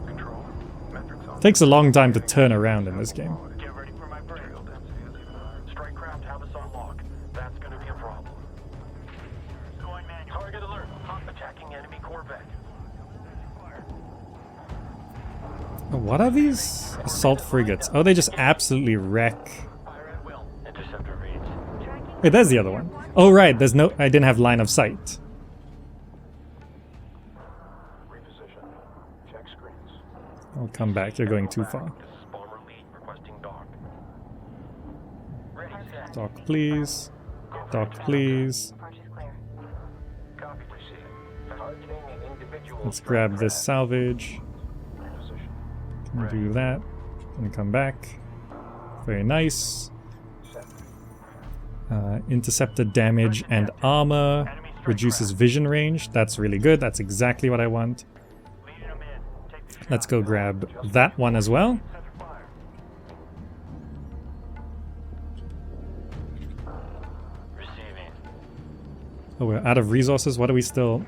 Speaker 4: Control. Metrics on.
Speaker 1: Takes a long time to turn around in this game.
Speaker 4: Get ready for my break. Strike craft have us on lock. That's gonna be a problem. Going manual. Target alert. Attacking enemy Corvette.
Speaker 1: Oh, what are these? Assault frigates. Oh, they just absolutely wreck.
Speaker 4: Fire at will. Interceptor reads.
Speaker 1: Wait, there's the other one. Oh, right. There's no... I didn't have line of sight.
Speaker 4: Reposition. Check screens.
Speaker 1: I'll come back. You're going too far.
Speaker 4: Spawner lead requesting dock. Ready, set.
Speaker 1: Dock, please. Dock, please.
Speaker 4: Copy, receive. Targeting individual.
Speaker 1: Let's grab this salvage.
Speaker 4: Position.
Speaker 1: Can do that. And come back. Very nice. Intercepted damage and armor. Reduces vision range. That's really good. That's exactly what I want.
Speaker 4: Leading them in. Take the
Speaker 1: Let's go grab that one as well.
Speaker 4: center fire. Receiving.
Speaker 1: Oh, we're out of resources. What are we still...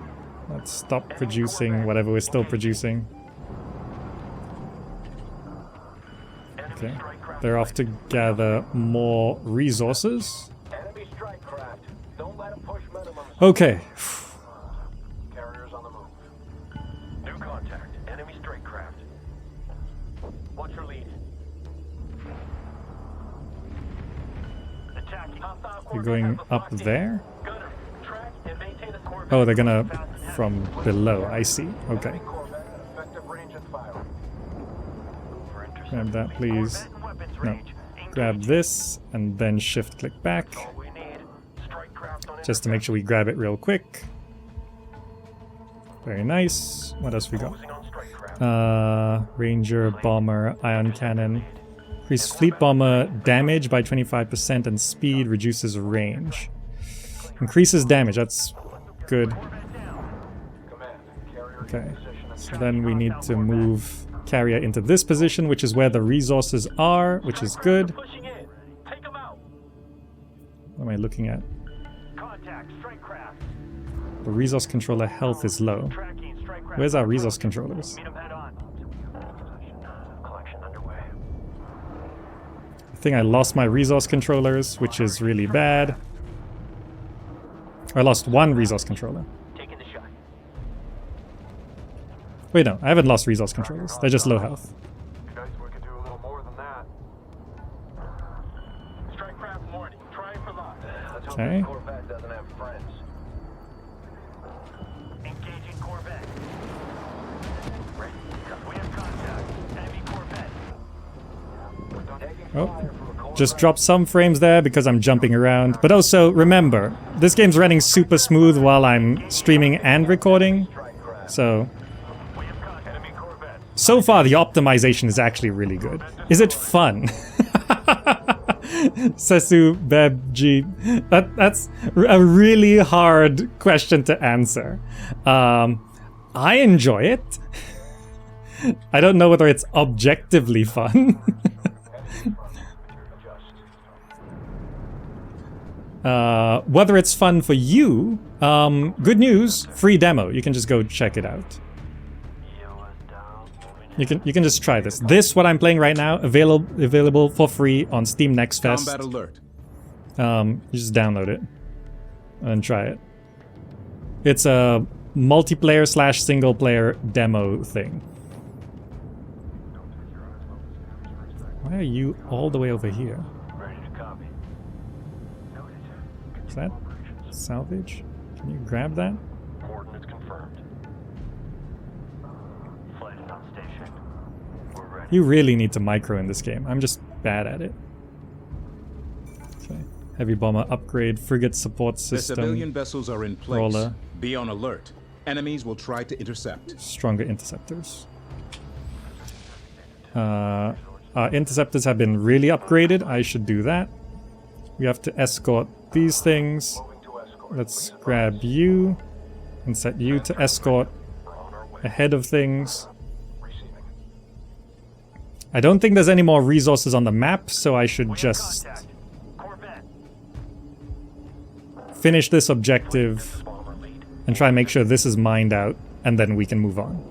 Speaker 1: Let's stop producing whatever we're still producing. Okay. They're off to gather more resources.
Speaker 4: Enemy strike craft. Don't let them push minimum.
Speaker 1: Okay.
Speaker 4: Carriers on the move. New contact. Enemy strike craft. Watch your lead. Attacking.
Speaker 1: You're going up there?
Speaker 4: Gunner, track and maintain the Corvette.
Speaker 1: Oh, they're gonna... from below. I see. Okay.
Speaker 4: Corvette at effective range and fire.
Speaker 1: Grab that, please.
Speaker 4: Weapons
Speaker 1: No.
Speaker 4: range.
Speaker 1: Grab this, and then shift-click back.
Speaker 4: All we need. Strike craft on
Speaker 1: Just to make sure we grab it real quick. Very nice. What else we got?
Speaker 4: intercepting on strike craft.
Speaker 1: Ranger, bomber, ion cannon. Increase fleet bomber damage by 25% and speed reduces range. Increases damage, that's good.
Speaker 4: Command. Carrier in
Speaker 1: Okay.
Speaker 4: position.
Speaker 1: So then we need to move carrier into this position, which is where the resources are, which is good.
Speaker 4: Pushing in. Take them out.
Speaker 1: What am I looking at?
Speaker 4: Contact. Strike craft.
Speaker 1: The resource controller health is low.
Speaker 4: Tracking. Strike craft.
Speaker 1: Where's our resource controllers?
Speaker 4: Meet 'em head on. Collection underway.
Speaker 1: I think I lost my resource controllers, which is really bad. I lost one resource controller.
Speaker 4: Taking the shot.
Speaker 1: Wait, no, I haven't lost resource controllers. They're just low health.
Speaker 4: Guys, we could do a little more than that. Strike craft warning. Try for lock. Let's hope
Speaker 1: Okay.
Speaker 4: this Corvette doesn't have friends. Engaging Corvette. Ready. We have contact. Enemy Corvette. Taking
Speaker 1: Oh,
Speaker 4: fire from a Corvette.
Speaker 1: just dropped some frames there because I'm jumping around. But also, remember, this game's running super smooth while I'm streaming and recording.
Speaker 4: Strike craft.
Speaker 1: So,
Speaker 4: We have contact. Enemy Corvette.
Speaker 1: so far the optimization is actually really good. Is it fun? Sesu Bebji. That's a really hard question to answer. I enjoy it. I don't know whether it's objectively fun. Whether it's fun for you, good news, free demo. You can just go check it out. You can just try this. This, what I'm playing right now, available for free on Steam Next Fest.
Speaker 3: Combat alert.
Speaker 1: You just download it and try it. It's a multiplayer / single player demo thing. Why are you all the way over here?
Speaker 4: Ready to copy.
Speaker 1: Is that salvage? Can you grab that?
Speaker 4: Coordinates confirmed. Flight is on station. We're ready.
Speaker 1: You really need to micro in this game. I'm just bad at it. Okay. Heavy bomber upgrade, frigate support
Speaker 3: The
Speaker 1: system.
Speaker 3: civilian vessels are in place.
Speaker 1: Roller.
Speaker 3: Be on alert. Enemies will try to intercept.
Speaker 1: Stronger interceptors. Our interceptors have been really upgraded. I should do that. We have to escort these things. Let's grab you and set you to escort ahead of things. I don't think there's any more resources on the map, so I should just finish this objective and try and make sure this is mined out, and then we can move on.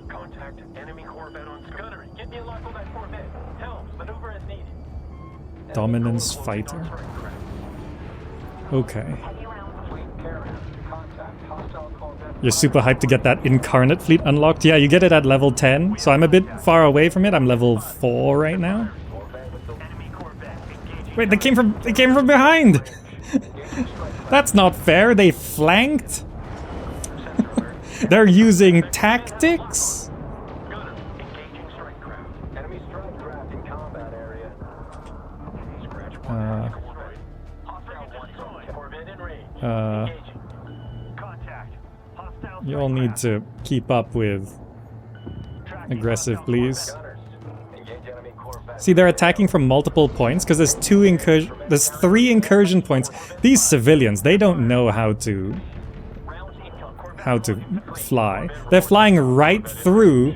Speaker 4: Contact enemy Corvette on Gunnery. Get me a lock on that Corvette. Helms, maneuver as needed.
Speaker 1: Dominance fighter. Okay.
Speaker 4: Fleet carrier. Contact hostile Corvette.
Speaker 1: You're super hyped to get that incarnate fleet unlocked. Yeah, you get it at level 10, so I'm a bit far away from it. I'm level 4 right now.
Speaker 4: Enemy Corvette engaging.
Speaker 1: Wait, they came from behind. That's not fair. They flanked. They're using tactics.
Speaker 4: Gunner, engaging strike craft. Enemy strike craft in combat area. Scratch one. Corvette in range. Engaging. Contact. Hostile
Speaker 1: You all need to keep up with aggressive, please.
Speaker 4: gunners. Engage enemy Corvette.
Speaker 1: See, they're attacking from multiple points because there's 3 incursion points. These civilians, they don't know how to fly. They're flying right through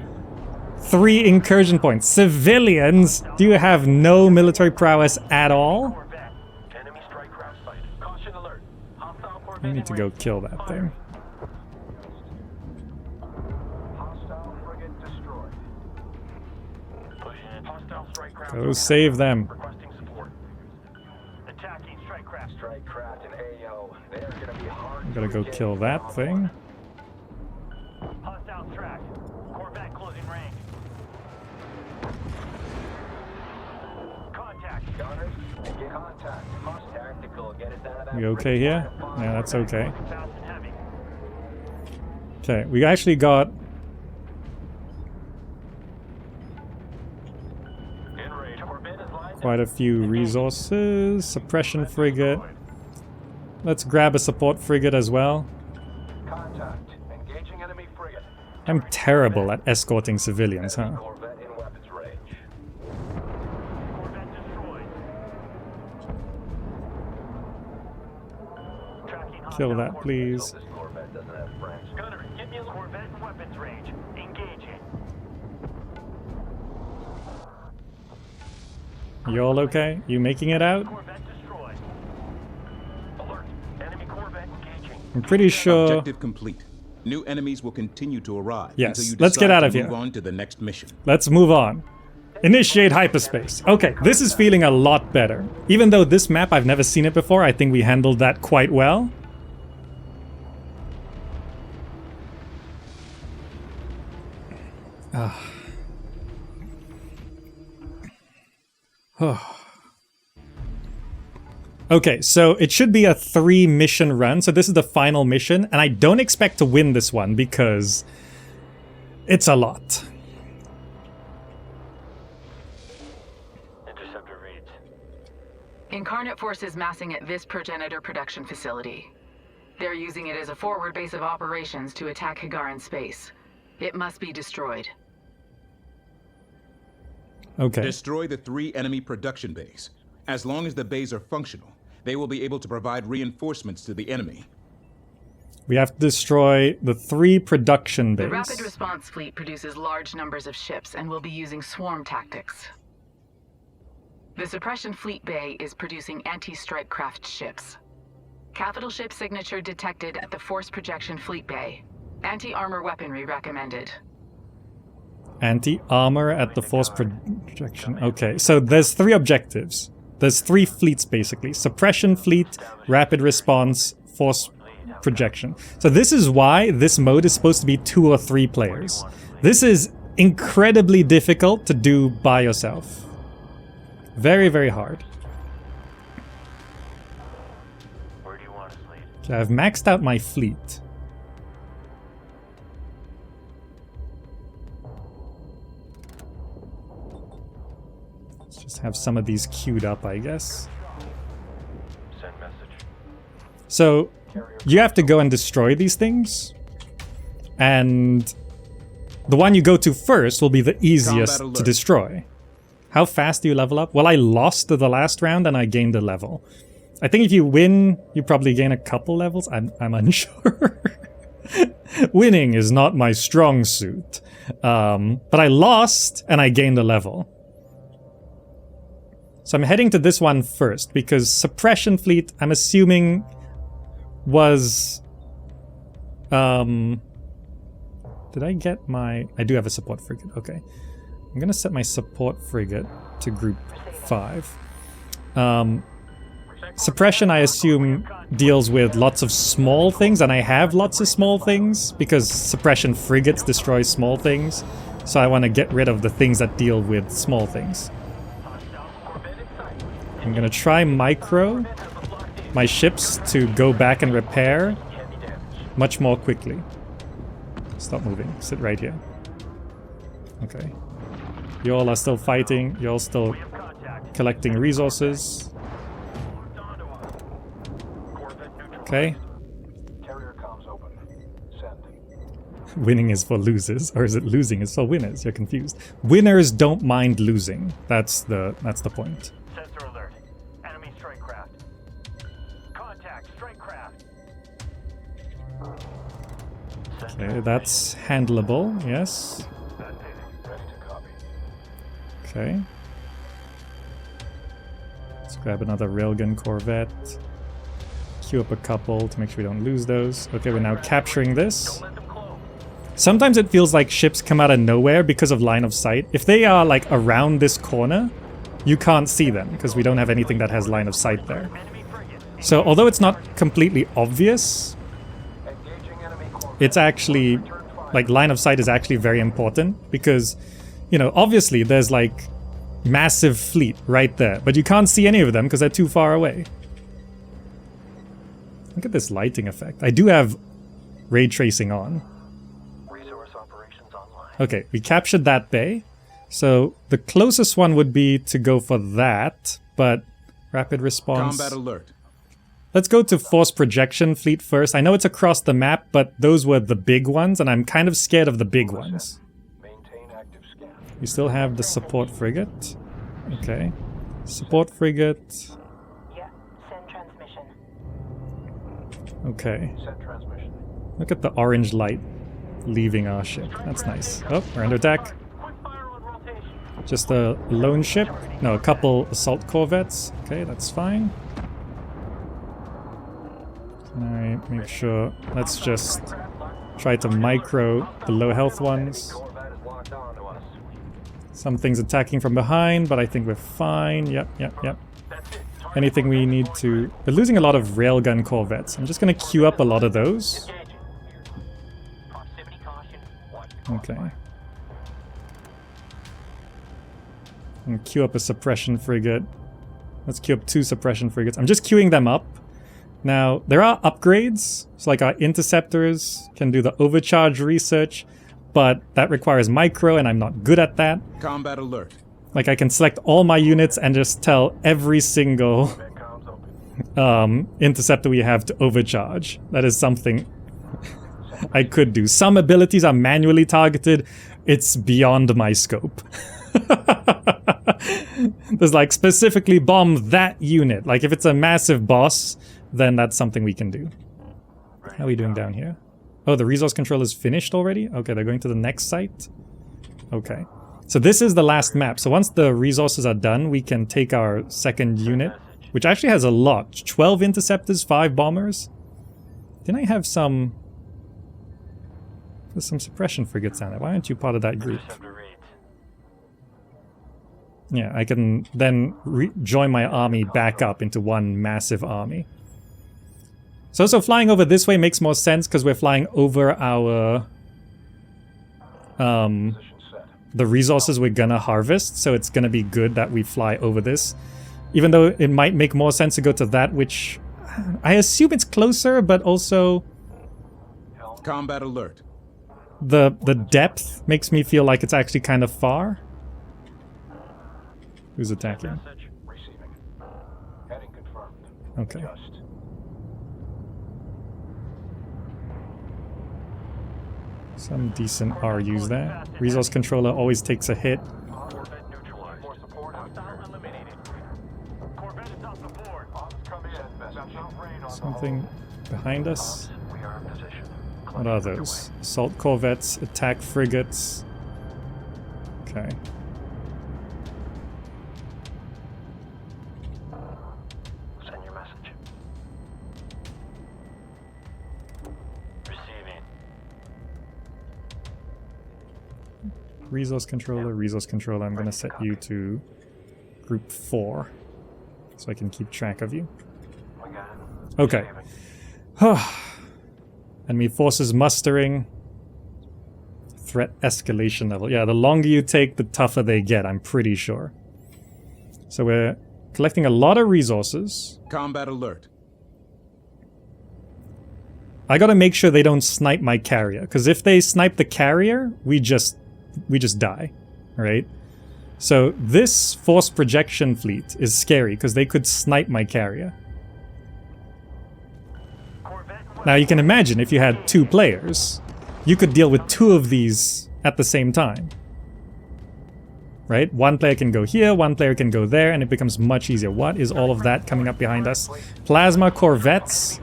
Speaker 1: 3 incursion points. Civilians, do you have no military prowess at all?
Speaker 4: Corvette. Enemy strike craft sighted. Caution alert. Hostile Corvette
Speaker 1: I need
Speaker 4: in
Speaker 1: to go
Speaker 4: range.
Speaker 1: kill that thing.
Speaker 4: Hostile frigate destroyed. Push in. Hostile strike craft.
Speaker 1: Go save them.
Speaker 4: Requesting support. Attacking strike craft. Strike craft in AO. They are going to be hard.
Speaker 1: I'm gonna go kill that thing.
Speaker 4: Hostile track. Corvette closing range. Contact. Gunners, get contact. Hostile tactical. Get us out of that.
Speaker 1: We okay here? Yeah, that's okay.
Speaker 4: Fast and heavy.
Speaker 1: Okay, we actually got
Speaker 4: In range. Corvette is lined
Speaker 1: quite a few resources. Suppression frigate. Let's grab a support frigate as well.
Speaker 4: Contact. Engaging enemy frigate.
Speaker 1: I'm terrible at escorting civilians, huh?
Speaker 4: Corvette in weapons range. Corvette destroyed. Tracking
Speaker 1: Kill
Speaker 4: hostile
Speaker 1: that,
Speaker 4: Corvette.
Speaker 1: please.
Speaker 4: This Corvette doesn't have friends. Gunnery, get me a Corvette in weapons range. Engaging.
Speaker 1: You all okay? You making it out?
Speaker 4: Corvette destroyed. Alert. Enemy Corvette engaging.
Speaker 1: I'm pretty sure.
Speaker 3: Objective complete. New enemies will continue to arrive
Speaker 1: Yes,
Speaker 3: until you
Speaker 1: let's get
Speaker 3: decide
Speaker 1: out
Speaker 3: to
Speaker 1: of here.
Speaker 3: move on to the next mission.
Speaker 1: Let's move on. Initiate hyperspace. Okay, this is feeling a lot better. Even though this map, I've never seen it before, I think we handled that quite well. Okay, so it should be a 3 mission run. So this is the final mission, and I don't expect to win this one because it's a lot.
Speaker 4: Interceptor reads.
Speaker 2: Incarnate forces massing at this progenitor production facility. They're using it as a forward base of operations to attack Hagar in space. It must be destroyed.
Speaker 1: Okay.
Speaker 3: Destroy the 3 enemy production bays. As long as the bays are functional, they will be able to provide reinforcements to the enemy.
Speaker 1: We have to destroy the 3 production
Speaker 2: The
Speaker 1: bays.
Speaker 2: Rapid Response Fleet produces large numbers of ships and will be using swarm tactics. The Suppression Fleet Bay is producing anti-strike craft ships. Capital ship signature detected at the Force Projection Fleet Bay. Anti-armor weaponry recommended.
Speaker 1: Anti-armor at the force projection. Okay, so there's 3 objectives. There's 3 fleets basically. Suppression fleet, rapid response, force projection. So this is why this mode is supposed to be 2 or 3 players. This is incredibly difficult to do by yourself. Very, very hard.
Speaker 4: Where do you want us, lead?
Speaker 1: Okay, I've maxed out my fleet. Let's just have some of these queued up, I guess.
Speaker 4: Send message.
Speaker 1: So, you have to go and destroy these things. And the one you go to first will be the easiest to destroy. How fast do you level up? Well, I lost the last round and I gained a level. I think if you win, you probably gain a couple levels. I'm unsure. Winning is not my strong suit. But I lost and I gained a level. So I'm heading to this one first because Suppression Fleet, I'm assuming, was... did I get my... I do have a support frigate, okay. I'm gonna set my support frigate to group 5. Suppression, I assume, deals with lots of small things, and I have lots of small things, because suppression frigates destroy small things. So I want to get rid of the things that deal with small things. I'm gonna try micro my ships to go back and repair much more quickly. Stop moving. Sit right here. Okay. You all are still fighting. You're all still collecting resources. Okay. Winning is for losers, or is it losing is for winners? You're confused. Winners don't mind losing. That's the point.
Speaker 4: Sensor alert. Enemy strike craft. Contact strike craft.
Speaker 1: Okay, that's handleable, yes. Okay. Let's grab another railgun corvette. Queue up a couple to make sure we don't lose those. Okay, we're now capturing this. Sometimes it feels like ships come out of nowhere because of line of sight. If they are like around this corner, you can't see them because we don't have anything that has line of sight there. So although it's not completely obvious, it's actually, like, line of sight is actually very important because, you know, obviously there's like massive fleet right there, but you can't see any of them because they're too far away. Look at this lighting effect. I do have ray tracing on.
Speaker 4: Resource operations online.
Speaker 1: Okay, we captured that bay. So the closest one would be to go for that, but rapid response.
Speaker 3: Combat alert.
Speaker 1: Let's go to force projection fleet first. I know it's across the map, but those were the big ones, and I'm kind of scared of the big ones.
Speaker 4: Maintain active scan.
Speaker 1: We still have the support frigate. Okay. Support frigate.
Speaker 5: Yeah, send transmission.
Speaker 1: Okay.
Speaker 4: Send transmission.
Speaker 1: Look at the orange light leaving our ship. That's nice. Oh, we're under attack.
Speaker 4: Quick fire on rotation.
Speaker 1: Just a lone ship. No, a couple assault corvettes. Okay, that's fine. Can I make sure? Let's just try to micro the low health ones.
Speaker 4: Corvette is locked on to us.
Speaker 1: Some things attacking from behind, but I think we're fine. Yep.
Speaker 4: That's it.
Speaker 1: Anything we need to... We're losing a lot of railgun corvettes. I'm just going to queue up a lot of those.
Speaker 4: Engaging. Proximity caution. Watch.
Speaker 1: Okay. And queue up a suppression frigate. Let's queue up 2 suppression frigates. I'm just queuing them up. Now, there are upgrades. So like our interceptors can do the overcharge research, but that requires micro and I'm not good at that.
Speaker 3: Combat alert.
Speaker 1: Like I can select all my units and just tell every single
Speaker 4: Comms open.
Speaker 1: interceptor we have to overcharge. That is something I could do. Some abilities are manually targeted. It's beyond my scope. There's like specifically bomb that unit. Like if it's a massive boss, then that's something we can do. How are we doing down here? Oh, the resource control is finished already? Okay, they're going to the next site. Okay. So this is the last map. So once the resources are done, we can take our second unit, which actually has a lot. 12 interceptors, 5 bombers. Didn't I have some... There's some suppression frigates down there. Why aren't you part of that group? Yeah, I can then join my army back up into one massive army. So flying over this way makes more sense because we're flying over our
Speaker 4: Position set.
Speaker 1: the resources we're gonna harvest, so it's gonna be good that we fly over this. Even though it might make more sense to go to that, which I assume it's closer, but also
Speaker 3: Combat alert.
Speaker 1: the depth makes me feel like it's actually kind of far. Who's attacking?
Speaker 4: Message receiving. Heading confirmed.
Speaker 1: Okay.
Speaker 4: Just.
Speaker 1: Some decent RUs there. Resource controller always takes a hit.
Speaker 4: Corvette neutralized. More support. Hostile eliminated. Corvette is off the board. Ops come in. Rain on
Speaker 1: Something behind us.
Speaker 4: We are in position.
Speaker 1: What are those? Assault corvettes, attack frigates. Okay.
Speaker 4: Send your message. Receiving.
Speaker 1: Resource controller, I'm gonna set you to group 4. So I can keep track of you.
Speaker 4: We got it.
Speaker 1: Okay. Enemy forces mustering. Threat escalation level. Yeah, the longer you take, the tougher they get, I'm pretty sure. So we're collecting a lot of resources.
Speaker 3: Combat alert.
Speaker 1: I gotta make sure they don't snipe my carrier, because if they snipe the carrier, we just die, right? So this force projection fleet is scary, because they could snipe my carrier. Now you can imagine if you had 2 players, you could deal with 2 of these at the same time. Right? One player can go here, one player can go there, and it becomes much easier. What is all of that coming up behind us? Plasma corvettes.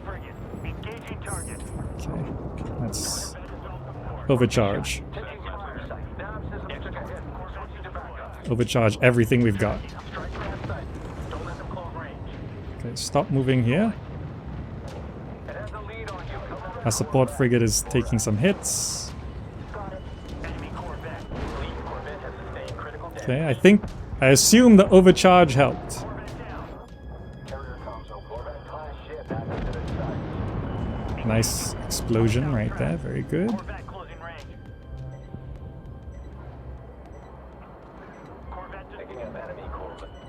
Speaker 1: Okay, let's overcharge. Overcharge everything we've got. Okay, stop moving here. Our support frigate is taking some hits. Okay, I assume the overcharge helped. Nice explosion right there, very good.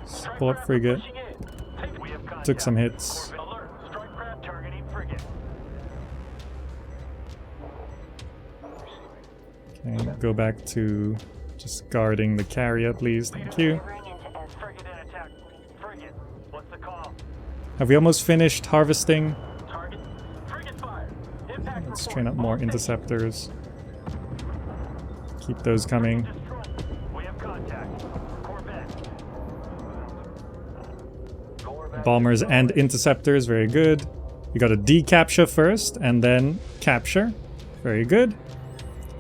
Speaker 1: Support frigate took some hits. Okay, go back to just guarding the carrier, please. Thank you. Have we almost finished harvesting? Let's train up more interceptors. Keep those coming. Bombers and interceptors, very good. We got a decapture first, and then capture. Very good.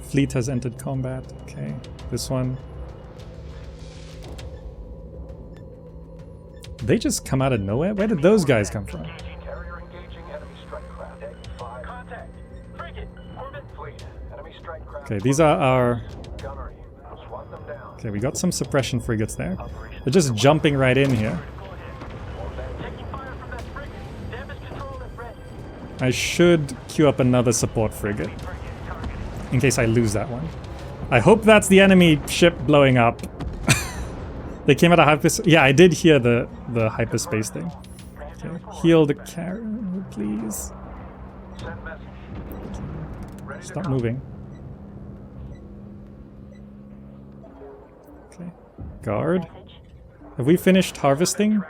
Speaker 1: Fleet has entered combat. Okay, this one. They just come out of nowhere? Where did those guys come from? Okay, these are our... Okay, we got some suppression frigates there. They're just jumping right in here. I should queue up another support frigate in case I lose that one. I hope that's the enemy ship blowing up. They came out of hyperspace. Yeah, I did hear the hyperspace thing. Okay. Heal the carrier, please. Stop moving. Okay. Guard. Have we finished harvesting?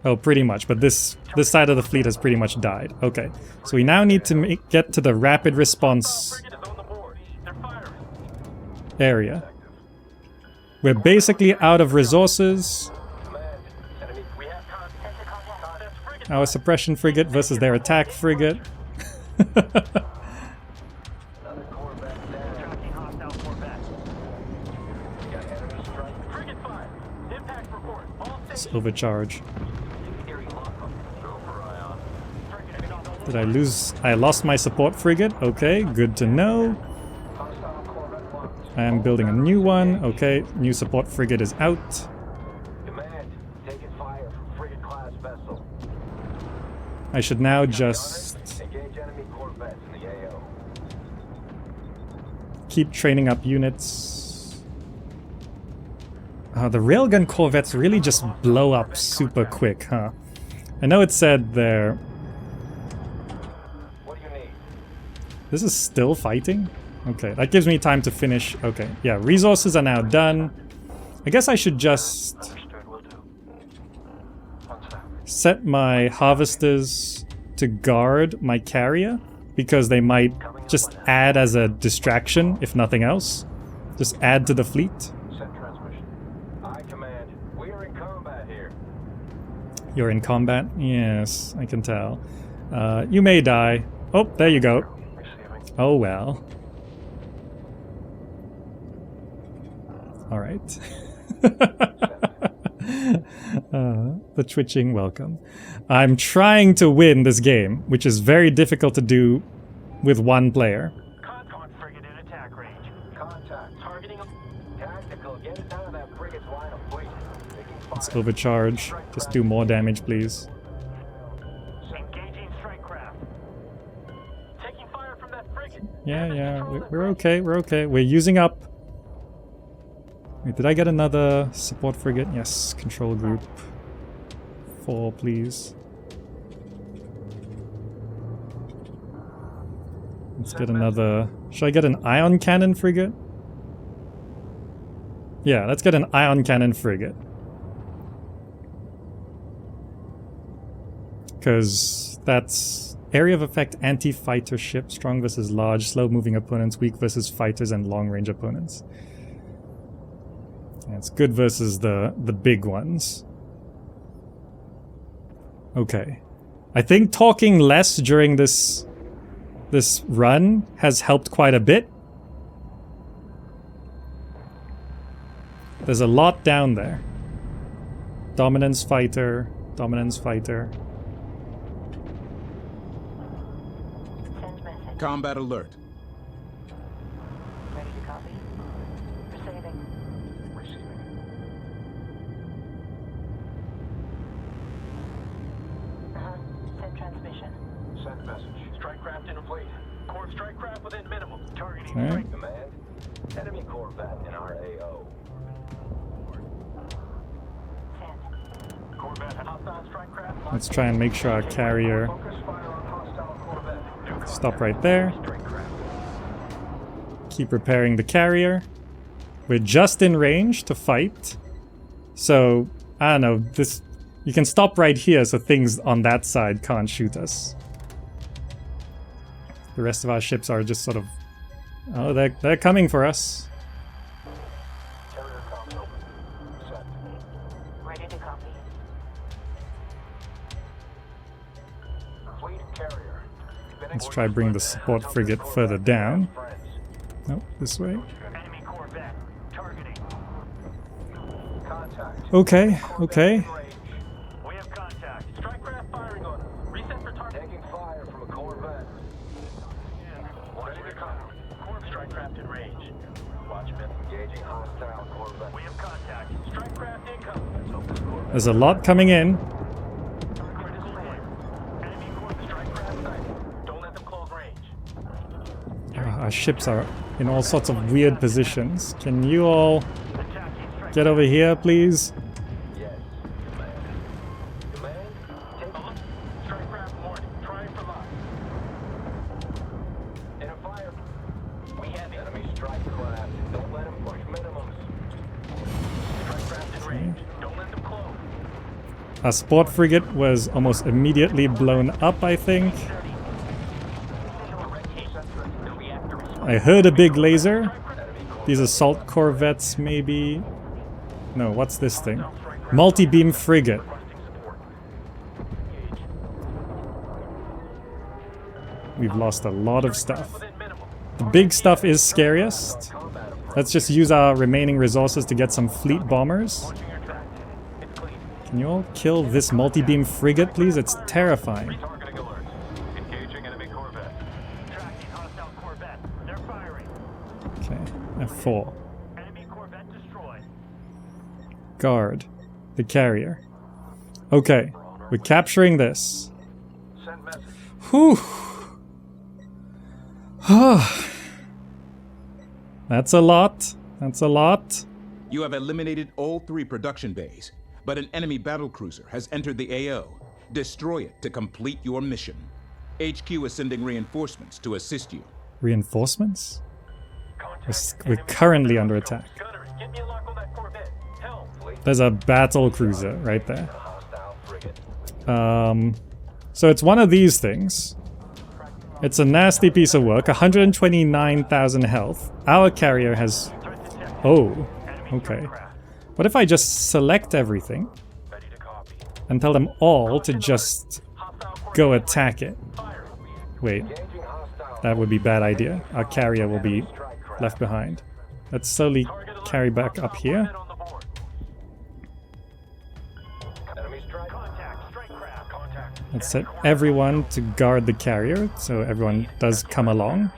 Speaker 1: Oh, pretty much, but this side of the fleet has pretty much died. Okay, so we now need to get to the rapid response area. We're basically out of resources. Our suppression frigate versus their attack frigate. Let's overcharge. Did I lose? I lost my support frigate. Okay, good to know. I am building a new one. Okay, new support frigate is out. I should now just keep training up units. The railgun corvettes really just blow up super quick, huh? I know it said there...
Speaker 4: What do you need?
Speaker 1: This is still fighting? Okay, that gives me time to finish. Okay, yeah, resources are now done. I guess I should just
Speaker 4: Understood, will do. One sec.
Speaker 1: set my harvesters to guard my carrier, because they might just add as a distraction, if nothing else. Just add to the fleet.
Speaker 4: Send transmission. I command. We are in combat here.
Speaker 1: You're in combat? Yes, I can tell. You may die. Oh, there you go.
Speaker 4: Receiving.
Speaker 1: Oh well. Alright. The twitching welcome. I'm trying to win this game, which is very difficult to do with one player.
Speaker 4: Con frigate in attack range. Contact. Targeting. Tactical. Get it down to that frigate's line of fleet. Taking fire.
Speaker 1: Let's overcharge. Just do more damage, please.
Speaker 4: Engaging strike craft. Taking fire from that frigate.
Speaker 1: Yeah, we're okay, we're okay. We're using up... Wait, did I get another support frigate? Yes, control group. 4, please. Let's get another... Should I get an ion cannon frigate? Yeah, let's get an ion cannon frigate. Because that's area of effect anti-fighter ship, strong versus large, slow-moving opponents, weak versus fighters and long-range opponents. Yeah, it's good versus the big ones. Okay. I think talking less during this run has helped quite a bit. There's a lot down there. Dominance fighter, dominance fighter.
Speaker 5: Send message.
Speaker 3: Combat alert.
Speaker 5: Ready to copy? Receiving. Send transmission.
Speaker 4: Send message. Strike craft in fleet. Core strike craft within minimum. Targeting
Speaker 1: Okay.
Speaker 4: strike command. Enemy Corvette in our AO.
Speaker 5: Send.
Speaker 4: Corvette hostile strike craft.
Speaker 1: Let's try and make sure our carrier...
Speaker 4: Focus fire on hostile Corvette.
Speaker 1: Stop right there.
Speaker 4: Strike craft.
Speaker 1: Keep repairing the carrier. We're just in range to fight. So, I don't know, this... You can stop right here so things on that side can't shoot us. The rest of our ships are just sort of... Oh, they're coming for us.
Speaker 4: Carrier comms open. Send.
Speaker 5: Ready to copy.
Speaker 4: Fleet carrier.
Speaker 1: Let's try bring the support frigate further down.
Speaker 4: Friends.
Speaker 1: No, this way.
Speaker 4: Enemy Corvette. Targeting. Contact.
Speaker 1: Okay, okay.
Speaker 4: We have contact. Strike craft firing on. Reset for target. Taking fire from a Corvette. Watching the comms. Corv strike craft in range. Watchmen engaging hostile Corvette. We have contact. Strike craft incoming. Let's hope this Corvette.
Speaker 1: There's a lot coming in.
Speaker 4: Critical hit. Enemy Corvette strike craft sighted. Don't let them close range.
Speaker 1: Our ships are in all sorts of weird positions. Can you all
Speaker 4: Attacking strike.
Speaker 1: get over here, please?
Speaker 4: Yes. Command. Command. Take a look. Strike craft warning. Trying for lock. In a fire. We have enemy strike craft. Don't let them push minimums. Strike craft in range. Don't let them close.
Speaker 1: Our support frigate was almost immediately blown up, I think. I heard a big laser. These assault corvettes, maybe. No, what's this thing? Multi-beam frigate. We've lost a lot of stuff. The big stuff is scariest. Let's just use our remaining resources to get some fleet bombers. Can you all kill this multi-beam frigate, please? It's terrifying.
Speaker 4: Targeting alert. Engaging enemy Corvette. Tracking hostile Corvette. They're firing.
Speaker 1: Okay, F4.
Speaker 4: Enemy Corvette destroyed.
Speaker 1: Guard the carrier. Okay, we're capturing this.
Speaker 4: Send message.
Speaker 1: Whew. That's a lot. That's a lot.
Speaker 3: You have eliminated all 3 production bays, but an enemy battlecruiser has entered the AO. Destroy it to complete your mission. HQ is sending reinforcements to assist you.
Speaker 1: Reinforcements? We're currently under attack. There's a battle cruiser right there. So it's one of these things. It's a nasty piece of work. 129,000 health. Our carrier has... Oh, okay. What if I just select everything and tell them all to just go attack it? Wait, that would be a bad idea. Our carrier will be left behind. Let's slowly carry back up here. Let's set everyone to guard the carrier, so everyone does come along.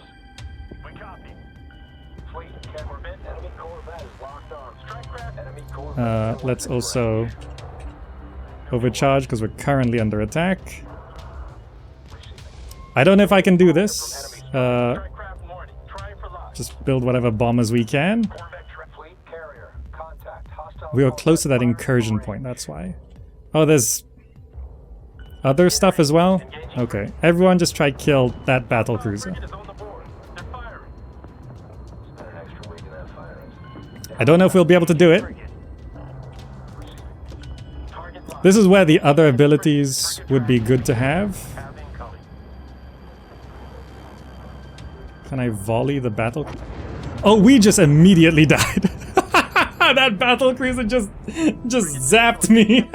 Speaker 1: Let's also overcharge because we're currently under attack. I don't know if I can do this. Just build whatever bombers we can. We were close to that incursion point, that's why. Oh, there's other stuff as well? Okay, everyone just try kill that battle cruiser. I don't know if we'll be able to do it. This is where the other abilities would be good to have. Can I volley the battle? Oh, we just immediately died. That battle cruiser just zapped me.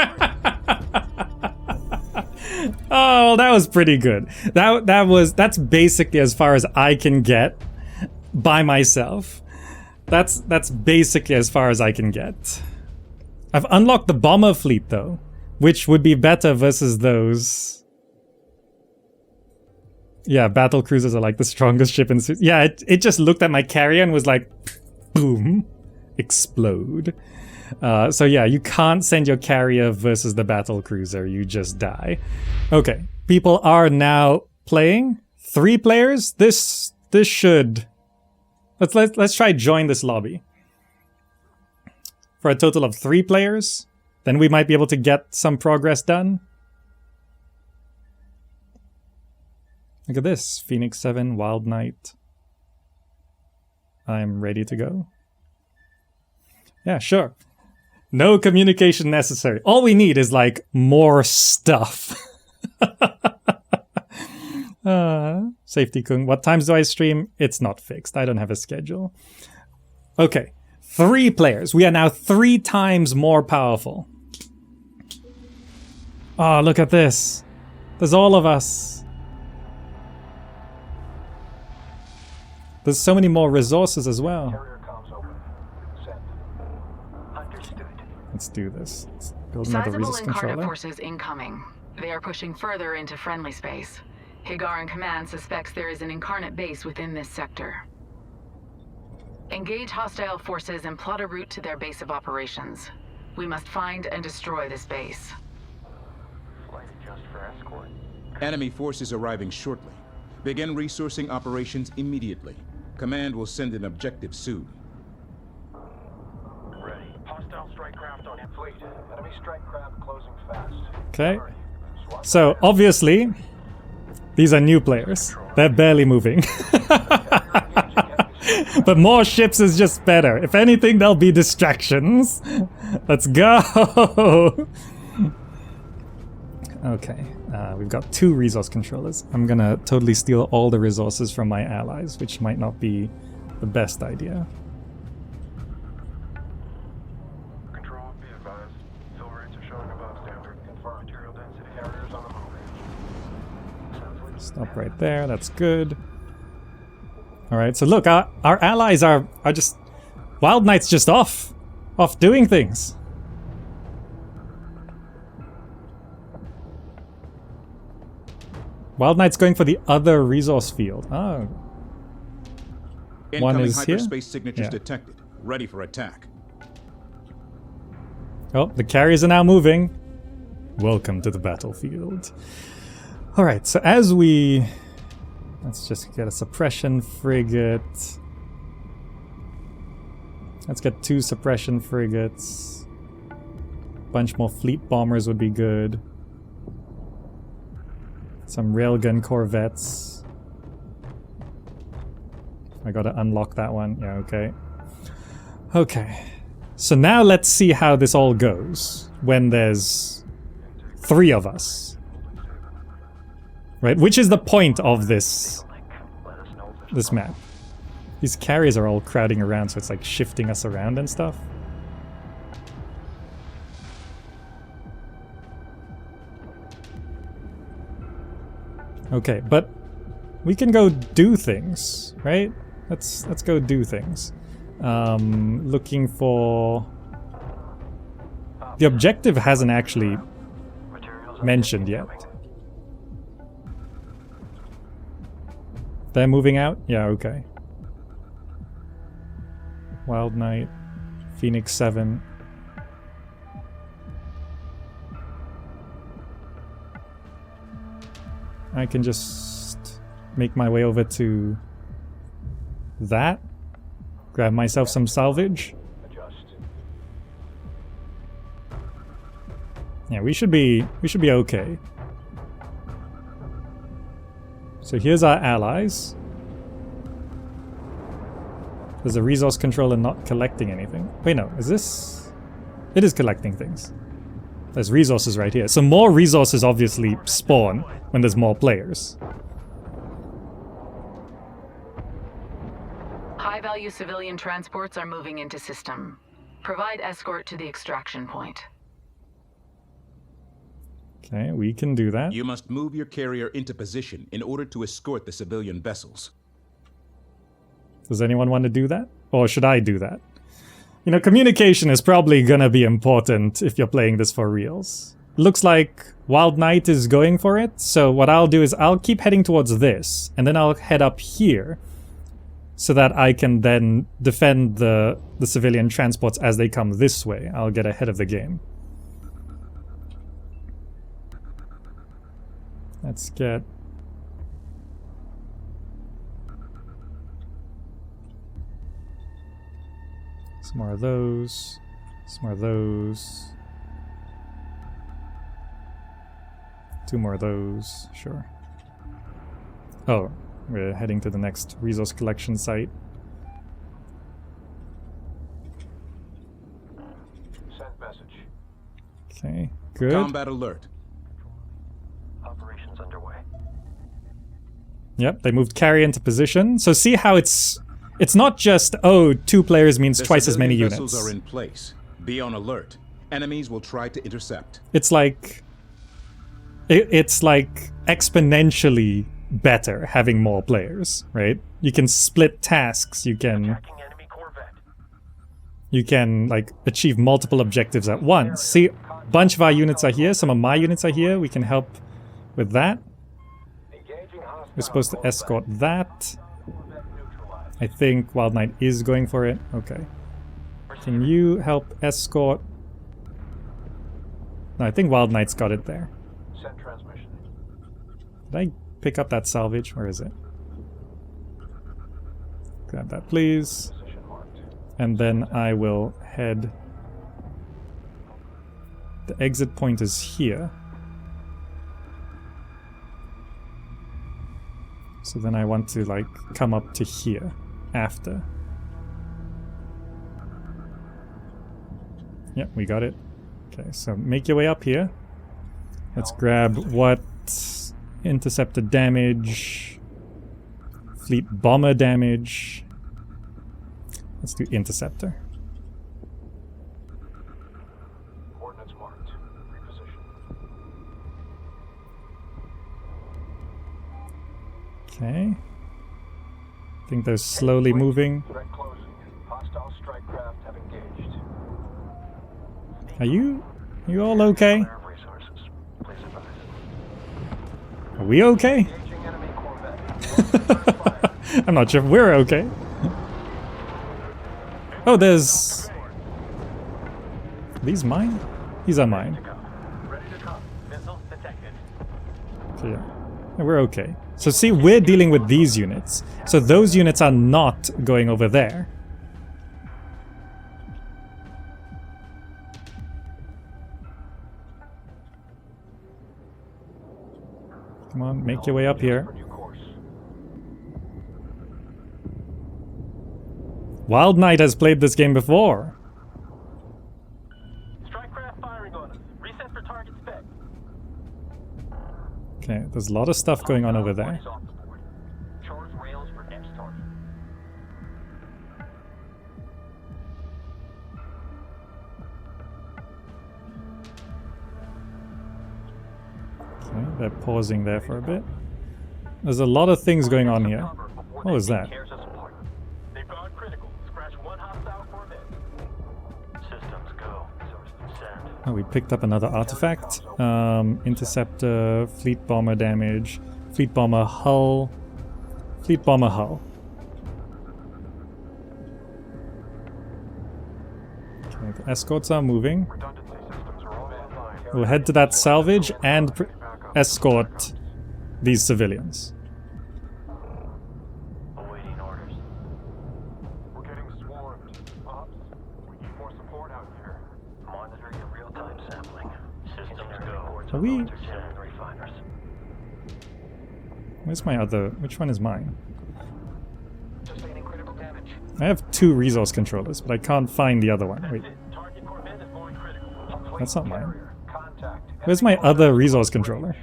Speaker 1: Oh, that was pretty good. That's basically as far as I can get by myself. That's basically as far as I can get. I've unlocked the bomber fleet though, which would be better versus those. Yeah, battle cruisers are like the strongest ship in... Yeah, it just looked at my carrier and was like, boom, explode. So yeah, you can't send your carrier versus the battle cruiser, you just die. Okay, people are now playing. 3 players? This should... Let's try join this lobby. For a total of 3 players, then we might be able to get some progress done. Look at this, Phoenix 7, Wild Knight. I'm ready to go. Yeah, sure. No communication necessary. All we need is like more stuff. Safety Kung. What times do I stream? It's not fixed. I don't have a schedule. Okay. 3 players. We are now 3 times more powerful. Oh, look at this. There's all of us. There's so many more resources as well. Let's do this. Let's build another
Speaker 2: Sizable
Speaker 5: resource
Speaker 2: Incarnate
Speaker 5: controller.
Speaker 2: forces incoming. They are pushing further into friendly space. Hagaran Command suspects there is an Incarnate base within this sector. Engage hostile forces and plot a route to their base of operations. We must find and destroy this base.
Speaker 3: Enemy forces arriving shortly. Begin resourcing operations immediately. Command will send an objective soon.
Speaker 4: Ready. Hostile strike craft on fleet. Enemy strike craft closing fast.
Speaker 1: Okay. So, obviously, these are new players. They're barely moving. But more ships is just better. If anything, there'll be distractions. Let's go! Okay. We've got 2 resource controllers. I'm gonna totally steal all the resources from my allies, which might not be the best idea.
Speaker 4: Control, be advised. Fill rates are showing above standard. Confirm material density. Carriers on the move.
Speaker 1: Stop right there. That's good. Alright, so look, our allies are just... Wild Knight's just off doing things. Wild Knight's going for the other resource field. Oh. One
Speaker 3: Incoming
Speaker 1: is here?
Speaker 3: hyperspace signatures
Speaker 1: Yeah.
Speaker 3: detected. Ready for attack.
Speaker 1: Oh, the carriers are now moving. Welcome to the battlefield. Alright, so as we... Let's just get a suppression frigate. Let's get 2 suppression frigates. Bunch more fleet bombers would be good. Some railgun corvettes. I gotta unlock that one. Yeah, okay. Okay. So now let's see how this all goes when there's 3 of us. Right? Which is the point of this map. These carriers are all crowding around, so it's like shifting us around and stuff. Okay, but we can go do things, right? Let's go do things. Looking for... The objective hasn't actually mentioned yet. They're moving out? Yeah, okay. Wild Knight, Phoenix 7. I can just make my way over to that. Grab myself some salvage. Yeah, we should be okay. So here's our allies. There's a resource controller not collecting anything. Wait, no, is this... It is collecting things. There's resources right here. So more resources obviously spawn when there's more players.
Speaker 2: High-value civilian transports are moving into system. Provide escort to the extraction point.
Speaker 1: Okay, we can do that.
Speaker 3: You must move your carrier into position in order to escort the civilian vessels.
Speaker 1: Does anyone want to do that? Or should I do that? You know, communication is probably gonna be important if you're playing this for reals. Looks like Wild Knight is going for it, so what I'll do is I'll keep heading towards this, and then I'll head up here, so that I can then defend the civilian transports as they come this way. I'll get ahead of the game. Let's get... some more of those. Some more of those. 2 more of those. Sure. Oh, we're heading to the next resource collection site.
Speaker 4: Send message.
Speaker 1: Okay, good.
Speaker 3: Combat alert.
Speaker 4: Operations underway.
Speaker 1: Yep, they moved carrier into position. So see how it's not just, oh, 2 players means twice as many units.
Speaker 3: The vessels are in place. Be on alert. Enemies will try to intercept.
Speaker 1: It's like... It's like exponentially better having more players, right? You can split tasks, you can like achieve multiple objectives at once. See, a bunch of our units are here, some of my units are here, we can help with that. We're supposed to escort that. I think Wild Knight is going for it. Okay. Can you help escort? No, I think Wild Knight's got it there.
Speaker 4: Send transmission.
Speaker 1: Did I pick up that salvage? Where is it? Grab that, please. And then I will head... The exit point is here. So then I want to, like, come up to here after. Yep, we got it. Okay, so make your way up here. Let's grab what? Interceptor damage. Fleet bomber damage. Let's do interceptor.
Speaker 4: Coordinates marked. Reposition.
Speaker 1: Okay. I think they're slowly moving.
Speaker 4: Threat closing. Hostile strike craft have engaged.
Speaker 1: Are you all okay?
Speaker 4: Clear of resources. Please advise.
Speaker 1: Are we okay?
Speaker 4: Engaging enemy corvette.
Speaker 1: I'm not sure if we're okay. Oh, there's... Are these mine? These are mine.
Speaker 4: Ready to come. Missile detected.
Speaker 1: So yeah, we're okay. So see, we're dealing with these units. So those units are not going over there. on, make your way up here. Wild Knight has played this game before.
Speaker 4: Strike craft firing on us. Reset for target spec.
Speaker 1: Okay, there's a lot of stuff going on over there.
Speaker 4: Charge rails for next target.
Speaker 1: Okay, they're pausing there for a bit. There's a lot of things going on here. What was that?
Speaker 4: They've gone critical. Scratch one hostile corvette. Systems go. Send.
Speaker 1: Oh, we picked up another artifact. Interceptor, fleet bomber damage, fleet bomber hull, fleet bomber hull. Okay, the escorts are moving.
Speaker 4: Redundancy systems are all online.
Speaker 1: We'll head to that salvage and escort these civilians.
Speaker 4: Awaiting orders. We're getting swarmed. Ops, we need more support out here. Monitoring your real-time sampling. Systems go.
Speaker 1: Are we...
Speaker 4: Refiners.
Speaker 1: Where's my other... Which one is mine?
Speaker 4: Sustaining critical damage.
Speaker 1: I have 2 resource controllers, but I can't find the other one. Wait,
Speaker 4: Target corvette is going critical.
Speaker 1: that's not mine.
Speaker 4: Contact.
Speaker 1: Where's my other resource controller?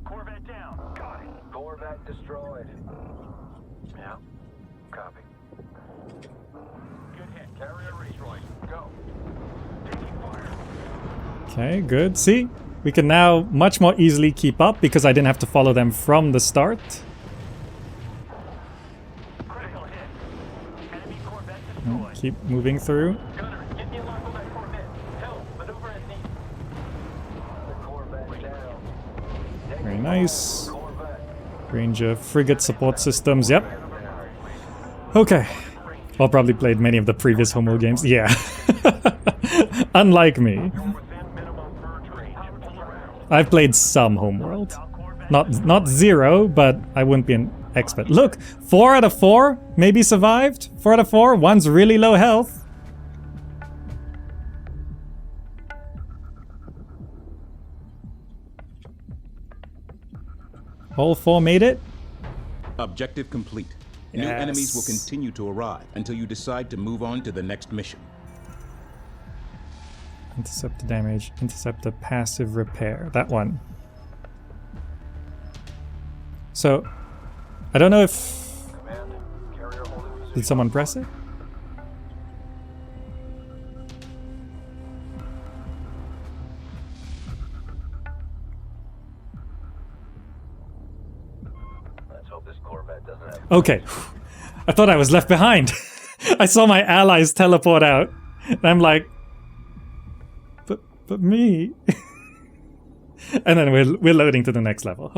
Speaker 4: Corvette down. Got it. Corvette destroyed. Yeah. Copy. Good hit. Carrier destroyed. Go. Taking fire.
Speaker 1: Okay, good. See? We can now much more easily keep up because I didn't have to follow them from the start.
Speaker 4: Critical hit. Enemy corvette destroyed.
Speaker 1: Keep moving through.
Speaker 4: Gunner, get me a lock on that corvette. Help. Maneuver as needed. The corvette down.
Speaker 1: Very nice.
Speaker 4: Corvette.
Speaker 1: Ranger frigate support systems. Yep. Okay. Well, probably played many of the previous Homeworld games. Yeah. Unlike me.
Speaker 4: Within minimum purge range. Pull around.
Speaker 1: I've played some Homeworld. Not 0, but I wouldn't be an expert. Look, 4 out of 4 maybe survived. 4 out of 4. One's really low health. All 4 made it.
Speaker 3: Objective complete. New
Speaker 1: Yes.
Speaker 3: enemies will continue to arrive until you decide to move on to the next mission.
Speaker 1: Interceptor damage, interceptor passive repair. That one. So, I don't know if...
Speaker 4: Command. Carrier holding position.
Speaker 1: Did someone press it?
Speaker 4: Let's hope this corvette doesn't have.
Speaker 1: Okay. I thought I was left behind. I saw my allies teleport out. And I'm like... But me? And then we're loading to the next level.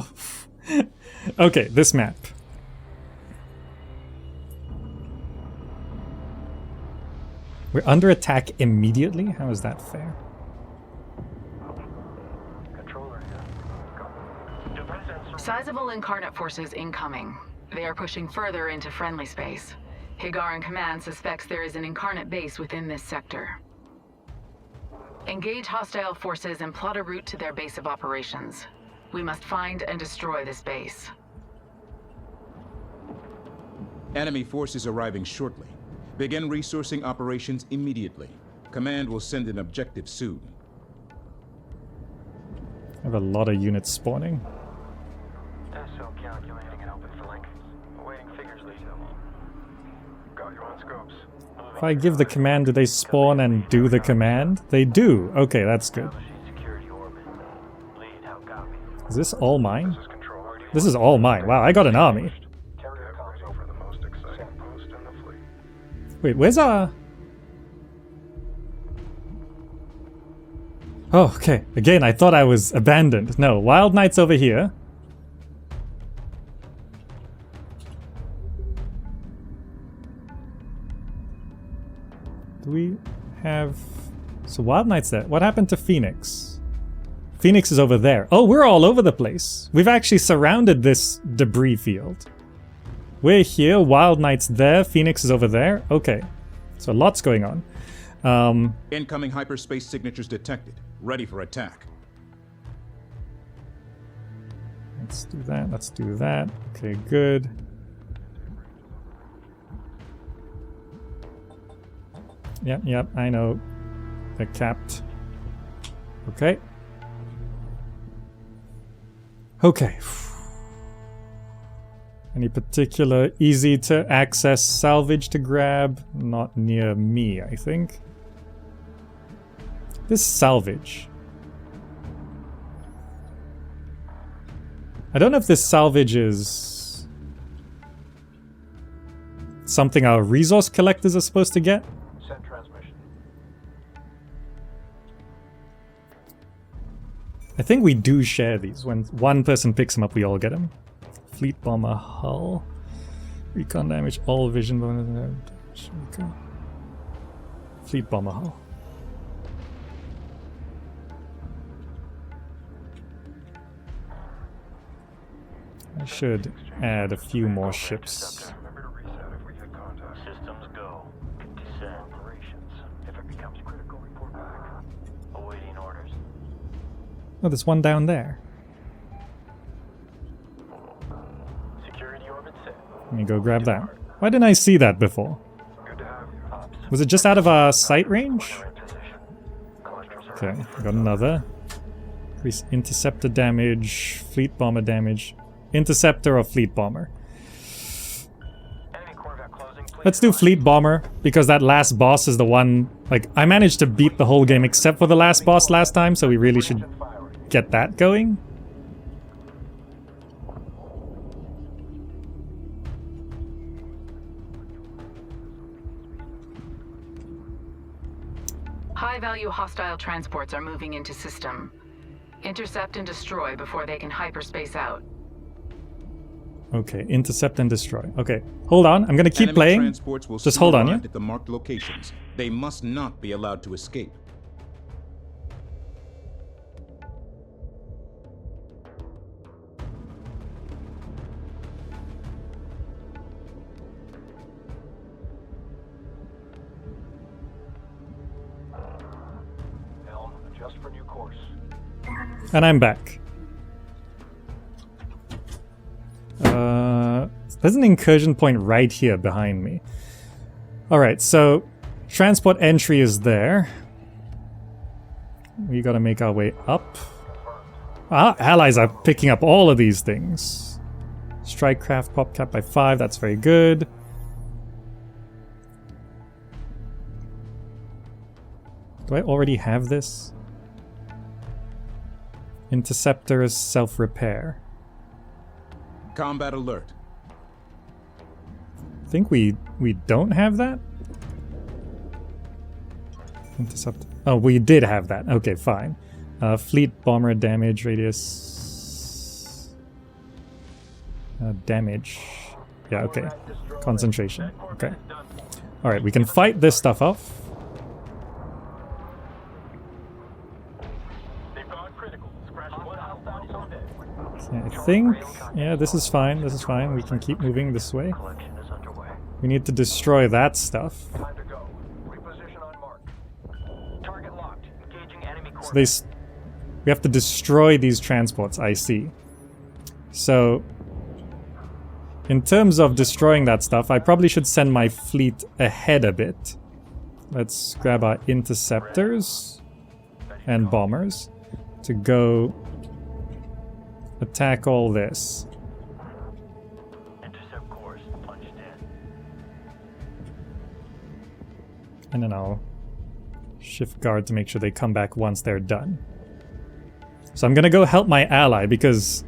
Speaker 1: Okay, this map. We're under attack immediately? How is that fair?
Speaker 4: Controller here. Go. Device sensor.
Speaker 2: Sizable incarnate forces incoming. They are pushing further into friendly space. Higaran Command suspects there is an incarnate base within this sector. Engage hostile forces and plot a route to their base of operations. We must find and destroy this base.
Speaker 3: Enemy forces arriving shortly. Begin resourcing operations immediately. Command will send an objective soon.
Speaker 1: I have a lot of units spawning.
Speaker 4: SO calculating and open for link. Awaiting figures lead. Got you on scopes.
Speaker 1: If I give the command, do they spawn and do the command? They do. Okay, that's good.
Speaker 4: Security orbit. Lead, how copy?
Speaker 1: Is this all mine?
Speaker 4: This is control.
Speaker 1: This is all mine. Wow, I got an army.
Speaker 4: Carrier console for the most exciting post in the fleet.
Speaker 1: Wait, where's our... Oh, okay. Again, I thought I was abandoned. No, Wild Knight's over here. Do we have... So Wild Knight's there. What happened to Phoenix? Phoenix is over there. Oh, we're all over the place. We've actually surrounded this debris field. We're here, Wild Knight's there, Phoenix is over there. Okay, so lots going on.
Speaker 3: Incoming hyperspace signatures detected. Ready for attack.
Speaker 1: Let's do that. Let's do that. Okay, good. Yep, I know. They're capped. Okay. Okay. Any particular easy to access salvage to grab? Not near me, I think. This salvage. I don't know if this salvage is something our resource collectors are supposed to get.
Speaker 4: Send transmission.
Speaker 1: I think we do share these. When one person picks them up, we all get them. Fleet bomber hull. Recon damage, all vision bonus. Fleet bomber hull. I should add a few more ships.
Speaker 4: Remember to reset if we hit contact. Systems go. Descend. Operations. If it becomes critical, report back. Awaiting orders.
Speaker 1: Oh, there's one down there.
Speaker 4: Security orbit set.
Speaker 1: Let me go grab that. Why didn't I see that before?
Speaker 4: Good to have you.
Speaker 1: Was it just out of our sight range?
Speaker 4: Position. Collectors are
Speaker 1: Okay, got another. Increase interceptor damage, fleet bomber damage. Interceptor or fleet bomber?
Speaker 4: enemy Corvette closing. Please
Speaker 1: Let's do fleet bomber, because that last boss is the one... Like, I managed to beat the whole game except for the last boss last time, so we really should
Speaker 4: firing.
Speaker 1: get that going.
Speaker 2: High-value hostile transports are moving into system. Intercept and destroy before they can hyperspace out.
Speaker 1: Okay, intercept and destroy. Okay, hold on. I'm gonna keep
Speaker 3: Enemy
Speaker 1: playing.
Speaker 3: transports will
Speaker 1: Just
Speaker 3: soon
Speaker 1: hold on,
Speaker 3: arrive
Speaker 1: yeah?
Speaker 3: at the marked locations. They must not be allowed to escape.
Speaker 4: Helm, adjust for new course.
Speaker 1: And I'm back. There's an incursion point right here behind me. Alright, so transport entry is there. We gotta make our way up. Ah, allies are picking up all of these things. Strike craft pop cap by 5, that's very good. Do I already have this? Interceptors self-repair.
Speaker 3: Combat alert.
Speaker 1: I think we don't have that? Intercept. Oh, we did have that. Okay, fine. Fleet bomber damage radius. Damage. Yeah, okay. Concentration. Okay. Alright, we can fight this stuff off.
Speaker 4: They've gone critical. Scratch one hostile someday.
Speaker 1: I think... Yeah, this is fine. This is fine. We can keep moving this way.
Speaker 4: Collection is underway.
Speaker 1: We need to destroy that stuff.
Speaker 4: Time to go. Reposition on mark. Target locked. Engaging enemy
Speaker 1: So
Speaker 4: Corvette.
Speaker 1: we have to destroy these transports, I see. So, in terms of destroying that stuff, I probably should send my fleet ahead a bit. Let's grab our interceptors and bombers to go attack all this.
Speaker 4: Intercept course. Punched in.
Speaker 1: And then I'll shift guard to make sure they come back once they're done. So I'm gonna go help my ally because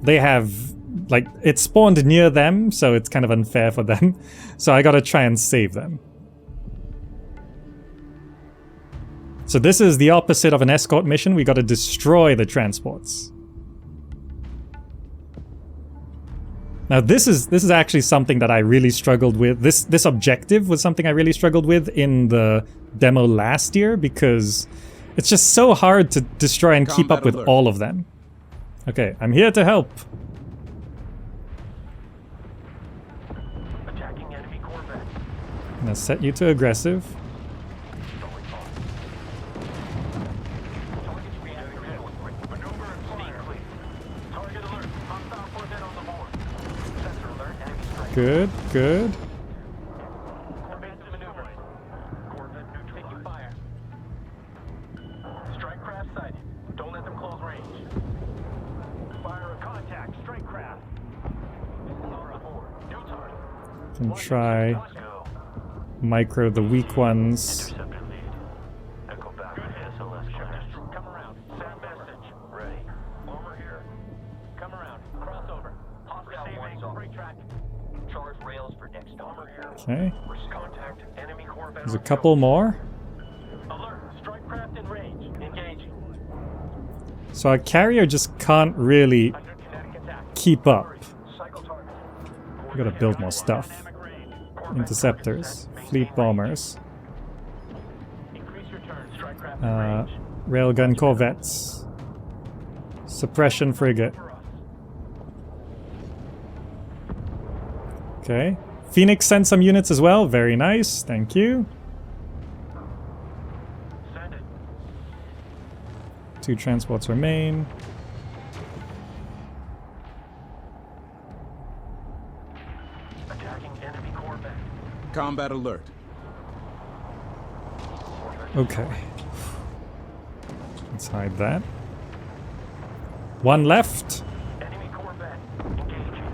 Speaker 1: they have, like, it spawned near them, so it's kind of unfair for them. So I gotta try and save them. So this is the opposite of an escort mission. We gotta destroy the transports. Now this is actually something that I really struggled with. This objective was something I really struggled with in the demo last year because it's just so hard to destroy and keep up with all of them. Okay, I'm here to help.
Speaker 4: Attacking enemy Corvette.
Speaker 1: I'm gonna set you to aggressive.
Speaker 4: Going on. Targets reactivated. Maneuver and fire.
Speaker 1: Good, good.
Speaker 4: Advance to maneuver. Corvette neutral. Taking fire. Strike craft sighted. Don't let them close range. Fire a contact. Strike craft. Power aboard. New target.
Speaker 1: Can try
Speaker 4: Let's go.
Speaker 1: micro the weak ones.
Speaker 4: Interceptor lead. Echo back to SLS crash. Come around. Send message. Ready. Over here. Come around. Crossover. Receiving. Brake track. Charge rails for next over here.
Speaker 1: Okay.
Speaker 4: Contact enemy Corvette.
Speaker 1: There's a couple more.
Speaker 4: Alert. Strike craft in range. Engaging.
Speaker 1: So our carrier just can't really
Speaker 4: Under kinetic attack.
Speaker 1: keep up.
Speaker 4: Cycle target.
Speaker 1: We gotta build more stuff.
Speaker 4: Dynamic range.
Speaker 1: Interceptors, fleet bombers,
Speaker 4: Increase your turn. Strike craft in range.
Speaker 1: railgun corvettes, suppression frigate.
Speaker 4: For us.
Speaker 1: Okay. Phoenix sent some units as well. Very nice. Thank you.
Speaker 4: Send it.
Speaker 1: 2 transports remain.
Speaker 4: Attacking enemy Corvette.
Speaker 3: Combat alert.
Speaker 1: Okay. Let's hide that. 1 left.
Speaker 4: Enemy Corvette. Engaging.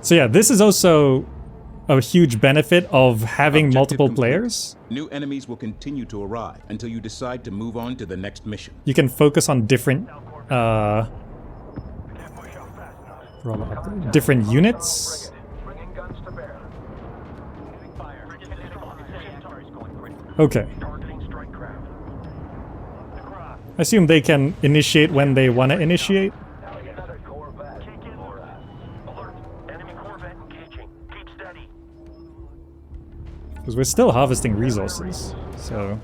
Speaker 1: So yeah, this is also a huge benefit of having
Speaker 3: Objective
Speaker 1: multiple
Speaker 3: complete.
Speaker 1: players.
Speaker 3: New enemies will continue to arrive until you decide to move on to the next mission.
Speaker 1: You can focus on different
Speaker 4: Can't push out fast enough.
Speaker 1: different units.
Speaker 4: Bringing guns to bear. Giving fire. Centauri's going critical.
Speaker 1: Okay.
Speaker 4: Targeting strike craft. The cross.
Speaker 1: I assume they can initiate when they want to initiate.
Speaker 4: Now another Corvette. Kick in. Alert. Enemy Corvette engaging. Keep steady.
Speaker 1: Because we're still harvesting resources. So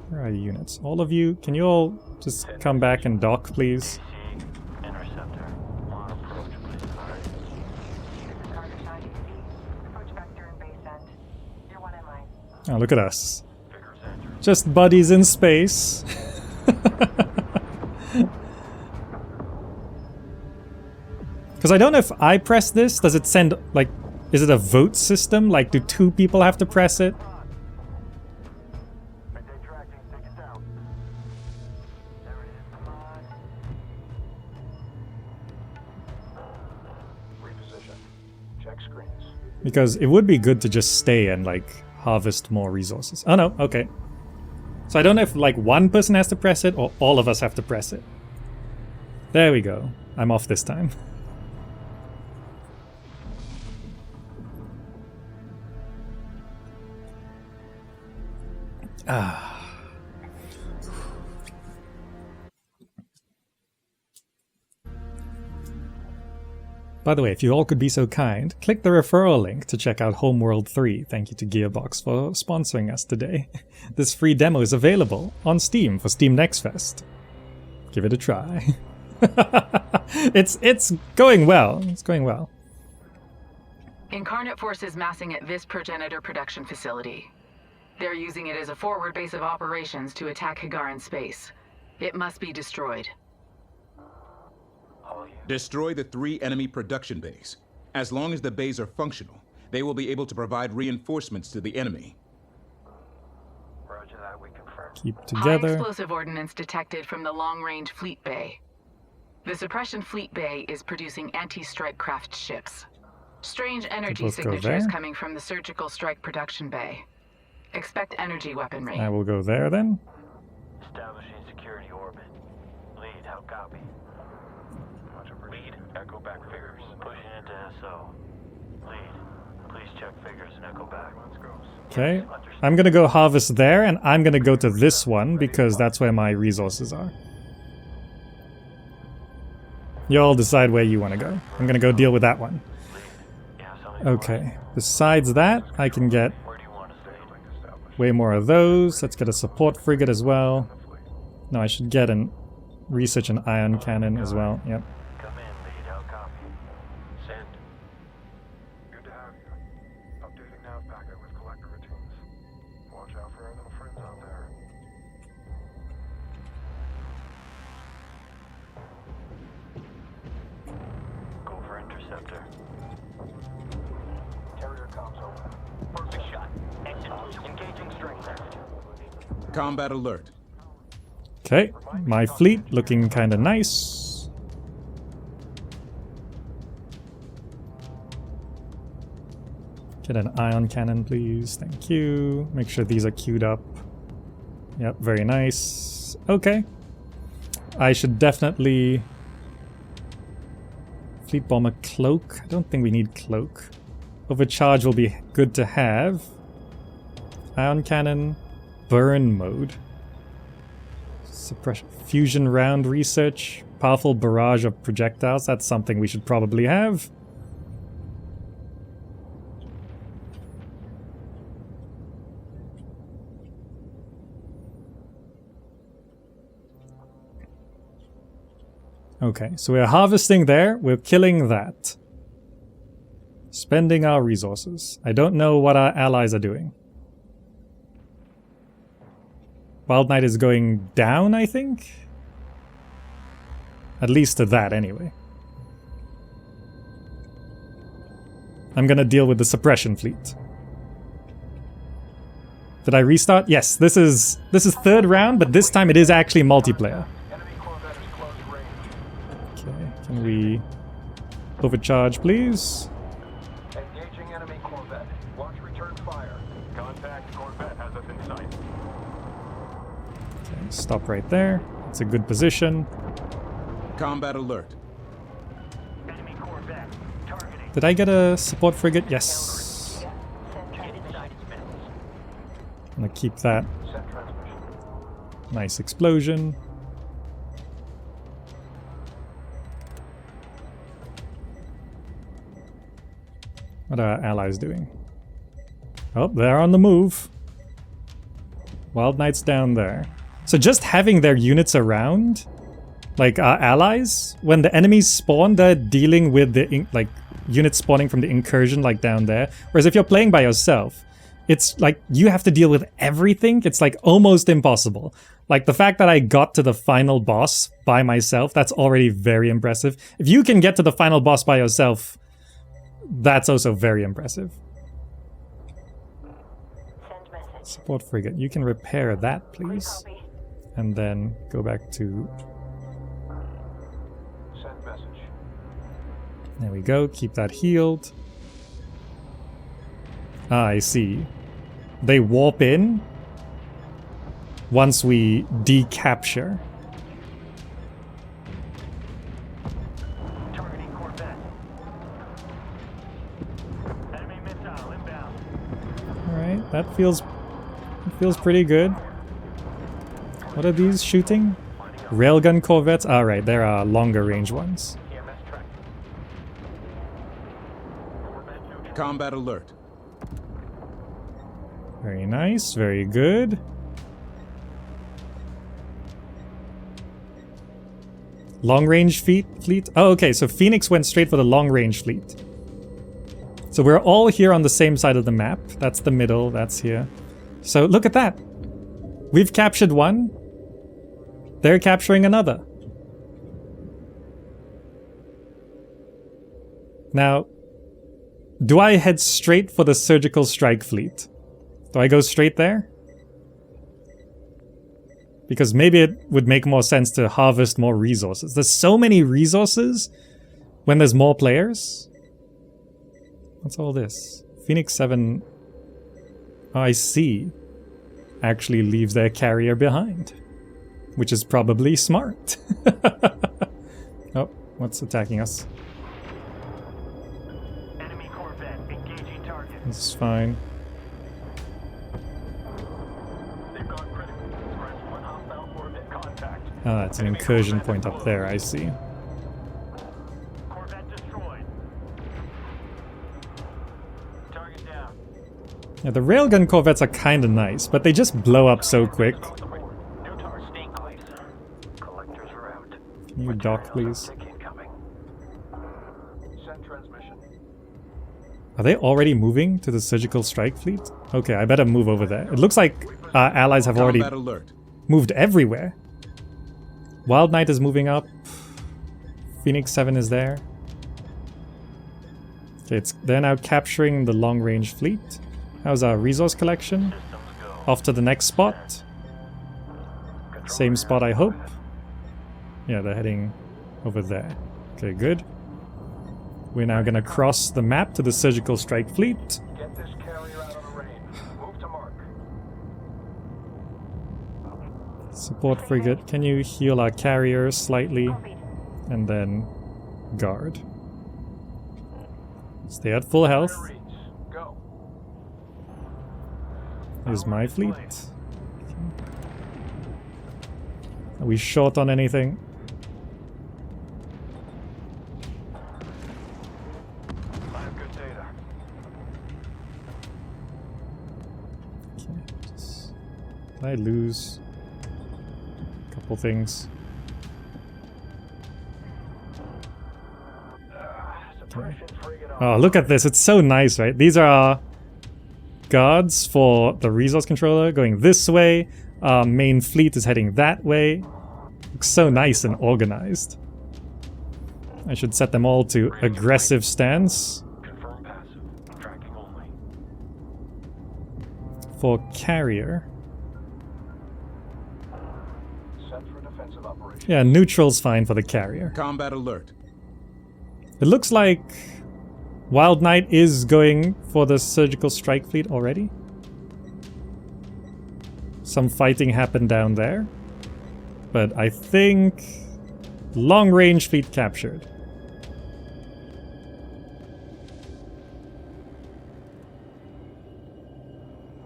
Speaker 1: where are your units? All of you, can you all just come back and dock, please?
Speaker 4: Interceptor. On approach, please.
Speaker 5: Carter shot. Approach vector and base end. You're one in line.
Speaker 1: Oh, look at us.
Speaker 4: Figures enter.
Speaker 1: Just buddies in space. Because I don't know if I press this, does it send, like, is it a vote system? Like, do 2 people have to press it?
Speaker 4: Midday tracking. Take it down. There it is. Come on. Reposition. Check screens.
Speaker 1: Because it would be good to just stay and, like, harvest more resources. Oh no, okay. So I don't know if, like, 1 person has to press it or all of us have to press it. There we go. I'm off this time. By the way, if you all could be so kind, click the referral link to check out Homeworld 3. Thank you to Gearbox for sponsoring us today. This free demo is available on Steam for Steam Next Fest. Give it a try. It's going well. It's going well.
Speaker 2: Incarnate Force is massing at this progenitor production facility. They're using it as a forward base of operations to attack Hagar in space. It must be destroyed.
Speaker 3: Destroy the 3 enemy production bays. As long as the bays are functional, they will be able to provide reinforcements to the enemy.
Speaker 4: Roger that. We confirm.
Speaker 1: Keep
Speaker 2: High
Speaker 1: together.
Speaker 2: explosive ordnance detected from the long-range fleet bay. The suppression fleet bay is producing anti-strike craft ships. Strange energy
Speaker 1: both go
Speaker 2: signatures
Speaker 1: there.
Speaker 2: coming from the surgical strike production bay. Expect energy weaponry.
Speaker 1: I will go there then.
Speaker 4: Establishing security orbit. Lead, how copy? Lead, echo back figures. Pushing into SO. Lead, please check figures and echo back. Let's go.
Speaker 1: Okay. I'm gonna go harvest there, and I'm gonna go to this one because that's where my resources are. You all decide where you want to go. I'm gonna go deal with that one. Okay. Besides that, I can get
Speaker 4: Where do you want to stay?
Speaker 1: way more of those. Let's get a support frigate as well. No, I should get an research and ion cannon as well. Yep.
Speaker 4: Come in, lead, how copy? Send.
Speaker 6: Good to have you. Updating nav packet with collector routines. Watch out for our little friends out there.
Speaker 4: strike craft.
Speaker 3: Combat alert.
Speaker 1: Okay, my fleet looking kind of nice. Get an ion cannon, please. Thank you. Make sure these are queued up. Yep, very nice. Okay. I should definitely... Fleet bomber cloak. I don't think we need cloak. Overcharge will be good to have. Ion cannon. Burn mode. Suppression. Fusion round research. Powerful barrage of projectiles. That's something we should probably have. Okay, so we're harvesting there, we're killing that. Spending our resources. I don't know what our allies are doing. Wild Knight is going down, I think? At least to that, anyway. I'm gonna deal with the suppression fleet. Did I restart? Yes, this is third round, but this time it is actually multiplayer. Can we overcharge, please?
Speaker 4: Engaging enemy corvette. Watch return fire. Contact corvette has us in sight.
Speaker 1: Okay, stop right there. It's a good position.
Speaker 3: Combat alert.
Speaker 4: Enemy corvette. Targeting.
Speaker 1: Did I get a support frigate? Yes. I'm gonna keep that.
Speaker 4: Send transmission.
Speaker 1: Nice explosion. What are our allies doing? Oh, they're on the move. Wild Knight's down there. So just having their units around, like our allies, when the enemies spawn, they're dealing with the like units spawning from the incursion, like down there. Whereas if you're playing by yourself, it's like you have to deal with everything. It's like almost impossible. Like the fact that I got to the final boss by myself, that's already very impressive. If you can get to the final boss by yourself, that's also very impressive.
Speaker 5: Send message.
Speaker 1: Support frigate, you can repair that, please.
Speaker 5: Copy.
Speaker 1: And then go back to...
Speaker 4: Send message.
Speaker 1: There we go, keep that healed. Ah, I see. They warp in once we decapture.
Speaker 4: Targeting corvette. Enemy missile inbound.
Speaker 1: Alright, that feels pretty good. What are these shooting? Railgun corvettes? Alright, there are longer range ones.
Speaker 4: EMS track. Corvette neutral.
Speaker 3: Combat alert.
Speaker 1: Very nice, very good. Long range fleet? Oh, okay, so Phoenix went straight for the long range fleet. So we're all here on the same side of the map. That's the middle, that's here. So look at that. We've captured one. They're capturing another. Now, do I head straight for the surgical strike fleet? Do I go straight there? Because maybe it would make more sense to harvest more resources. There's so many resources when there's more players. What's all this? Phoenix 7... Oh, I see. Actually leaves their carrier behind. Which is probably smart. Oh, what's attacking us?
Speaker 4: Enemy corvette engaging target.
Speaker 1: This is fine.
Speaker 4: They've gone critical. Scratch one hostile corvette contact.
Speaker 1: Ah, it's an incursion point up there, I see.
Speaker 4: Corvette destroyed. Target down.
Speaker 1: Yeah, the railgun corvettes are kinda nice, but they just blow up so quick.
Speaker 4: New target staying close. Collectors are out.
Speaker 1: Can you dock, please?
Speaker 4: Incoming. Send transmission.
Speaker 1: Are they already moving to the surgical strike fleet? Okay, I better move over there. It looks like our allies have already
Speaker 3: Combat alert.
Speaker 1: moved everywhere. Wild Knight is moving up. Phoenix 7 is there. Okay, they're now capturing the long-range fleet. How's our resource collection?
Speaker 4: Systems go.
Speaker 1: off to the next spot. Same spot, I hope. Yeah, they're heading over there. Okay, good. We're now gonna cross the map to the Surgical Strike Fleet.
Speaker 4: Get this carrier out of the rain. Move to mark.
Speaker 1: Support frigate, can you heal our carrier slightly? And then guard. Stay at full health.
Speaker 4: Go.
Speaker 1: Here's my fleet. Are we short on anything?
Speaker 4: I have good data.
Speaker 1: Okay, just... Did I lose a couple things?
Speaker 4: Suppression frigate on.
Speaker 1: Oh, look at this. It's so nice, right? These are our guards for the resource controller going this way. Our main fleet is heading that way. Looks so nice and organized. I should set them all to aggressive stance.
Speaker 4: Confirm passive. Tracking only.
Speaker 1: For carrier.
Speaker 4: Set for defensive operations.
Speaker 1: Yeah, neutral's fine for the carrier.
Speaker 3: Combat alert.
Speaker 1: It looks like Wild Knight is going for the Surgical Strike Fleet already. Some fighting happened down there. But I think long range fleet captured.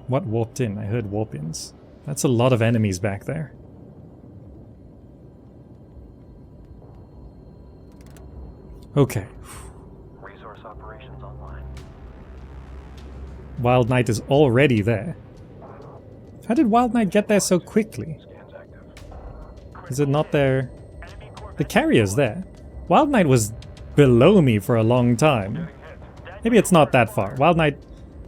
Speaker 1: What warped in? I heard warp-ins. That's a lot of enemies back there. Okay.
Speaker 4: Resource operations online.
Speaker 1: Wild Knight is already there. How did Wild Knight get there so quickly?
Speaker 4: Scans active.
Speaker 1: Is it not there? The carrier's there. Wild Knight was below me for a long time. Maybe it's not that far. Wild Knight...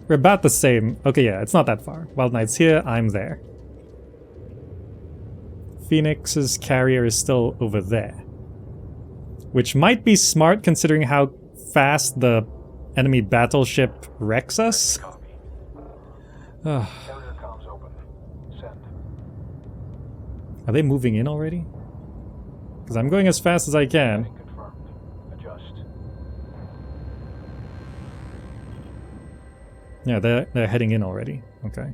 Speaker 1: We're about the same. Okay, yeah, it's not that far. Wild Knight's here, I'm there. Phoenix's carrier is still over there. Which might be smart considering how fast the enemy battleship wrecks us.
Speaker 4: Copy.
Speaker 1: Ugh.
Speaker 4: Carrier comms open. Send.
Speaker 1: Are they moving in already? Because I'm going as fast as I can.
Speaker 4: Confirmed. Adjust.
Speaker 1: Yeah, they're heading in already. Okay.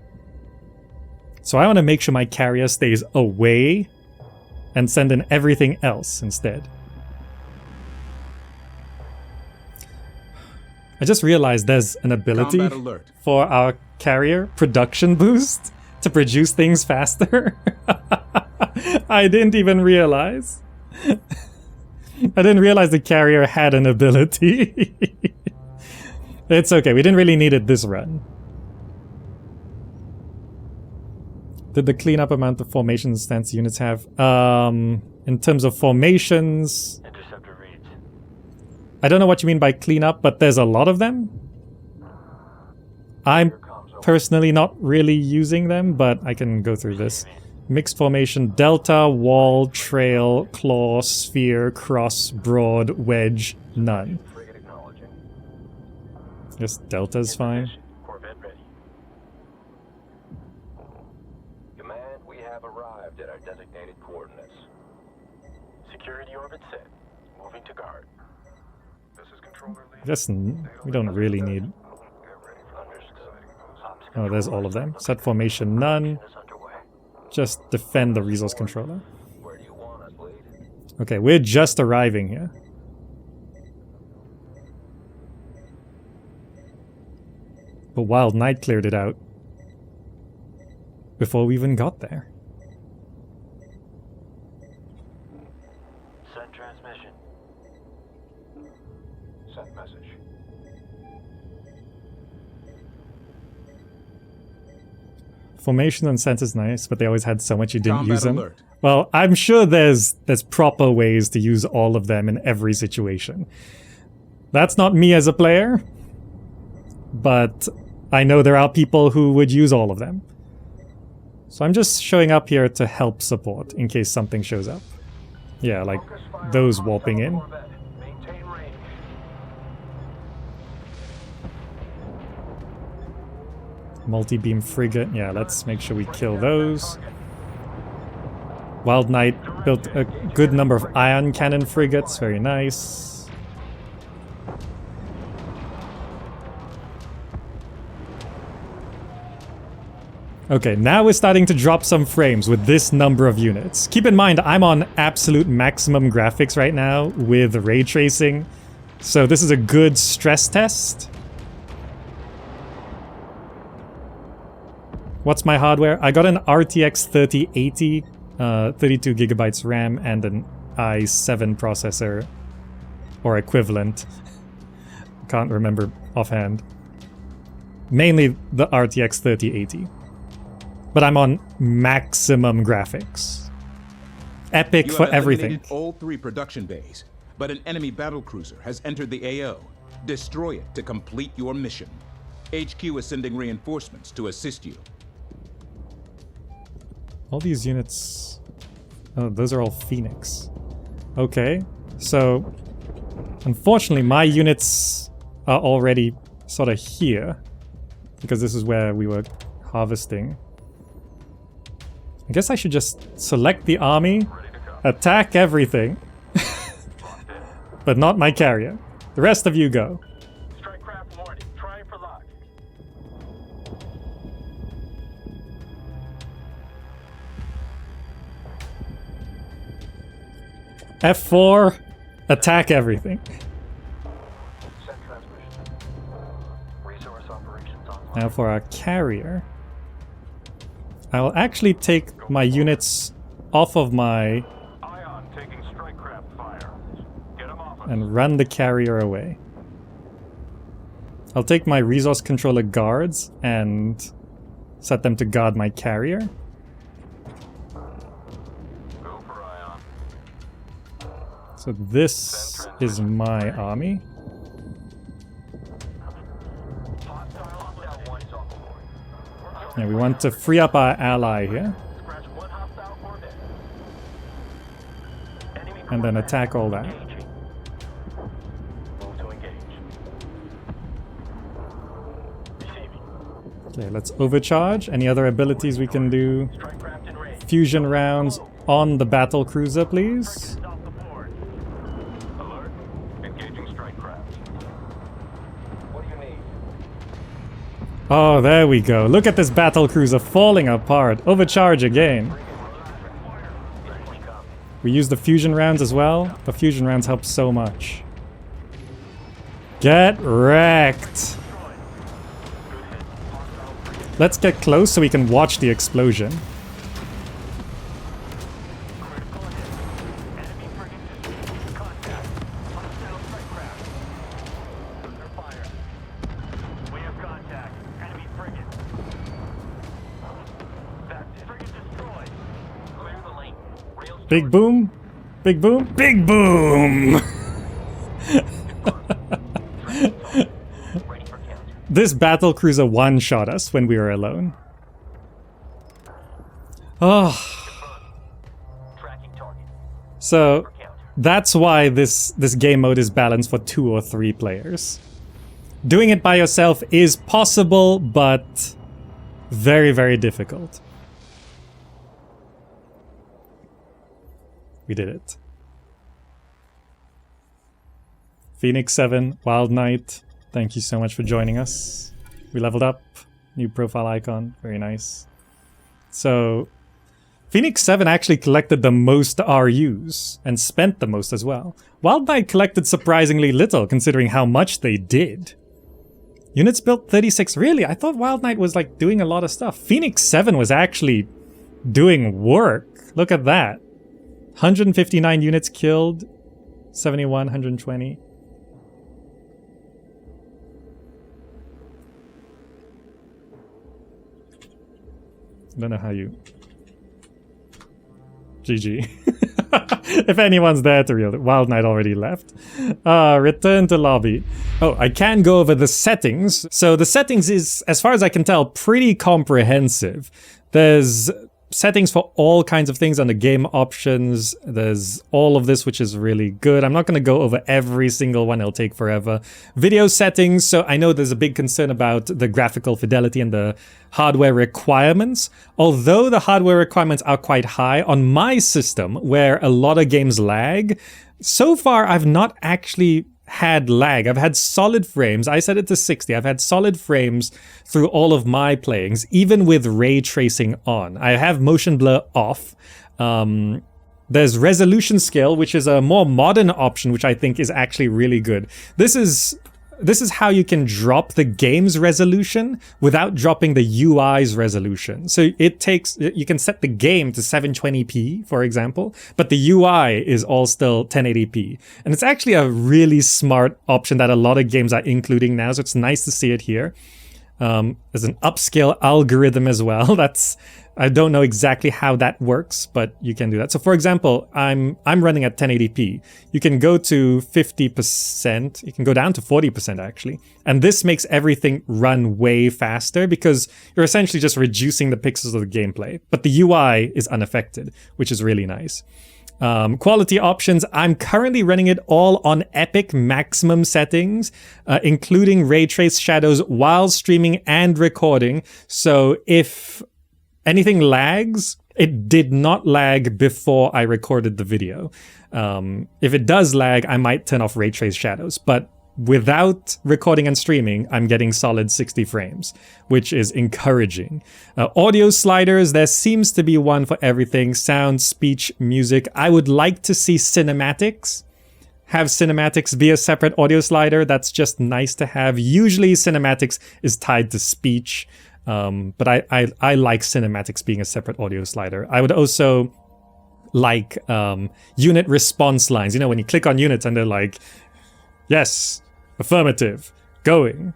Speaker 1: So I want to make sure my carrier stays away and send in everything else instead. I just realized there's an ability
Speaker 3: Combat alert.
Speaker 1: for our carrier, production boost, to produce things faster. I didn't even realize. I didn't realize the carrier had an ability. It's okay, we didn't really need it this run. Did the cleanup amount of formation stance units have? In terms of formations...
Speaker 4: Interceptor reads.
Speaker 1: I don't know what you mean by cleanup, but there's a lot of them. I'm personally not really using them, but I can go through this. Mixed formation, delta, wall, trail, claw, sphere, cross, broad, wedge, none.
Speaker 4: Frigate acknowledging.
Speaker 1: Guess delta's fine.
Speaker 4: Corvette ready. Command, we have arrived at our designated coordinates. Security orbit set. Moving to guard.
Speaker 6: This is controller lead.
Speaker 1: I guess we don't really need...
Speaker 6: Get ready for
Speaker 4: Understood.
Speaker 1: Oh, there's all of them. Set formation, none.
Speaker 4: Is underway.
Speaker 1: Just defend the resource controller.
Speaker 4: Where do you want us, lead?
Speaker 1: Okay, we're just arriving here. But Wild Knight cleared it out before we even got there.
Speaker 4: Send transmission. Send message.
Speaker 1: Formation and sense is nice, but they always had so much you didn't
Speaker 3: Combat
Speaker 1: use them.
Speaker 3: alert.
Speaker 1: Well, I'm sure there's proper ways to use all of them in every situation. That's not me as a player, but I know there are people who would use all of them. So I'm just showing up here to help support in case something shows up. Yeah, like those warping in.
Speaker 4: Corvette. Maintain range.
Speaker 1: Multi-beam frigate. Yeah, let's make sure we kill those. Wild Knight built a good number of ion cannon frigates. Very nice. Okay, now we're starting to drop some frames with this number of units. Keep in mind, I'm on absolute maximum graphics right now with ray tracing. So this is a good stress test. What's my hardware? I got an RTX 3080, 32 gigabytes RAM, and an i7 processor, or equivalent. Can't remember offhand. Mainly the RTX 3080. But I'm on maximum graphics. Epic for everything.
Speaker 3: You have eliminated all 3 production bays, but an enemy battlecruiser has entered the AO. Destroy it to complete your mission. HQ is sending reinforcements to assist you.
Speaker 1: All these units... Oh, those are all Phoenix. Okay, so... Unfortunately, my units are already sort of here. Because this is where we were harvesting. I guess I should just select the army, attack everything. But not my carrier. The rest of you go.
Speaker 4: Strike craft warning. Try for lock.
Speaker 1: F4, attack everything.
Speaker 4: Send transmission. Resource operations online.
Speaker 1: Now for our carrier, I'll actually take my units off of my...
Speaker 4: Ion taking strike craft fire. Get him off us.
Speaker 1: and run the carrier away. I'll take my resource controller guards and set them to guard my carrier.
Speaker 4: Go for Ion.
Speaker 1: So this is my army. Yeah, we want to free up our ally here.
Speaker 4: Scratch one hostile orbit. Enemy
Speaker 1: And then attack all that.
Speaker 4: engaging. Move to engage. Receiving.
Speaker 1: Okay, let's overcharge. Any other abilities we can do?
Speaker 4: Strike craft in range.
Speaker 1: Fusion rounds on the battle cruiser, please.
Speaker 4: Off the board. Alert. Engaging strike craft. What do you need?
Speaker 1: Oh, there we go. Look at this battle cruiser falling apart. Overcharge again. We use the fusion rounds as well. The fusion rounds help so much. Get wrecked. Let's get close so we can watch the explosion.
Speaker 4: Enemy frigate contact. Hostile strike craft. Under fire. We have contact. Enemy frigate. That frigate destroyed. Clear the lane. Rail
Speaker 1: Big boom. Big boom. Big boom.
Speaker 4: ready for counter.
Speaker 1: This battle cruiser one-shot us when we were alone. Oh,
Speaker 4: Tracking target.
Speaker 1: so
Speaker 4: For counter.
Speaker 1: that's why this game mode is balanced for 2 or 3 players. Doing it by yourself is possible, but very, very difficult. We did it. Phoenix 7, Wild Knight, thank you so much for joining us. We leveled up. New profile icon, very nice. So, Phoenix 7 actually collected the most RUs, and spent the most as well. Wild Knight collected surprisingly little, considering how much they did. Units built 36, really? I thought Wild Knight was like doing a lot of stuff. Phoenix 7 was actually doing work. Look at that. 159 units killed, 71, 120. I don't know how you... GG. If anyone's there to real it. Wild Knight already left. Return to lobby. Oh, I can go over the settings. So the settings is, as far as I can tell, pretty comprehensive. There's settings for all kinds of things under game options. There's all of this, which is really good. I'm not going to go over every single one. It'll take forever. Video settings. So I know there's a big concern about the graphical fidelity and the hardware requirements. Although the hardware requirements are quite high on my system, where a lot of games lag, so far I've not actually had lag. I've had solid frames. I set it to 60. I've had solid frames through all of my playings, even with ray tracing on. I have motion blur off. There's resolution scale, which is a more modern option, which I think is actually really good. This is how you can drop the game's resolution without dropping the UI's resolution. So you can set the game to 720p, for example, but the UI is all still 1080p. And it's actually a really smart option that a lot of games are including now, so it's nice to see it here. There's an upscale algorithm as well. I don't know exactly how that works, but you can do that. So for example, I'm running at 1080p. You can go to 50%, you can go down to 40% actually. And this makes everything run way faster because you're essentially just reducing the pixels of the gameplay. But the UI is unaffected, which is really nice. Quality options, I'm currently running it all on epic maximum settings, including ray trace shadows while streaming and recording. So if anything lags, it did not lag before I recorded the video. If it does lag, I might turn off ray trace shadows, but without recording and streaming, I'm getting solid 60 frames, which is encouraging. Audio sliders, there seems to be one for everything. Sound, speech, music. I would like to see cinematics. Have cinematics be a separate audio slider. That's just nice to have. Usually cinematics is tied to speech. But I like cinematics being a separate audio slider. I would also like unit response lines. You know, when you click on units and they're like, yes, affirmative, going,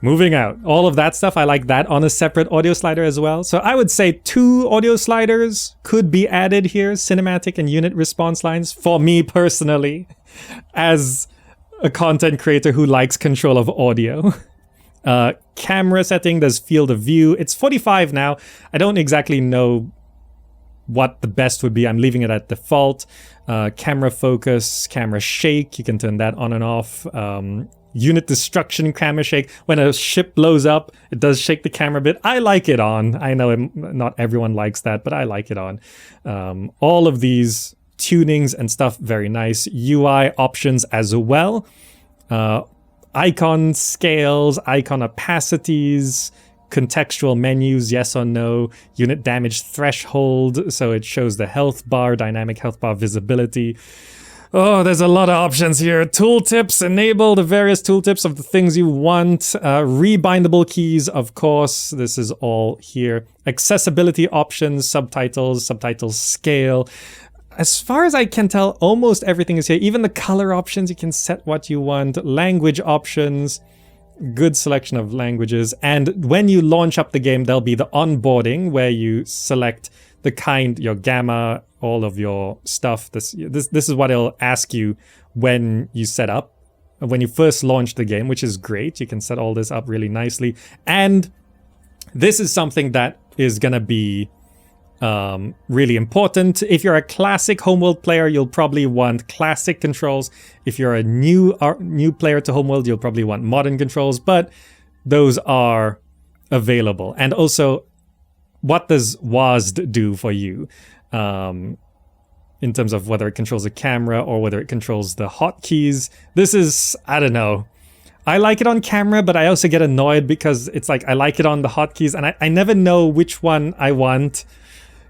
Speaker 1: moving out, all of that stuff. I like that on a separate audio slider as well. So I would say 2 audio sliders could be added here, cinematic and unit response lines, for me personally, as a content creator who likes control of audio. Camera setting, there's field of view. It's 45 now. I don't exactly know what the best would be. I'm leaving it at default. Camera focus, camera shake, you can turn that on and off. Unit destruction, camera shake. When a ship blows up, it does shake the camera a bit. I like it on. I know not everyone likes that, but I like it on. All of these tunings and stuff, very nice. UI options as well. Icon scales, icon opacities, contextual menus, yes or no, unit damage threshold, so it shows the health bar, dynamic health bar visibility. Oh, there's a lot of options here. Tooltips, enable the various tooltips of the things you want. Rebindable keys, of course, this is all here. Accessibility options, subtitles scale. As far as I can tell, almost everything is here. Even the color options, you can set what you want. Language options, good selection of languages. And when you launch up the game, there'll be the onboarding where you select the kind, your gamma, all of your stuff. This is what it'll ask you when you set up, when you first launch the game, which is great. You can set all this up really nicely. And this is something that is going to be really important. If you're a classic Homeworld player, you'll probably want classic controls. If you're a new player to Homeworld, you'll probably want modern controls, but those are available. And also, what does WASD do for you in terms of whether it controls the camera or whether it controls the hotkeys? This is, I don't know. I like it on camera, but I also get annoyed because it's like I like it on the hotkeys and I never know which one I want.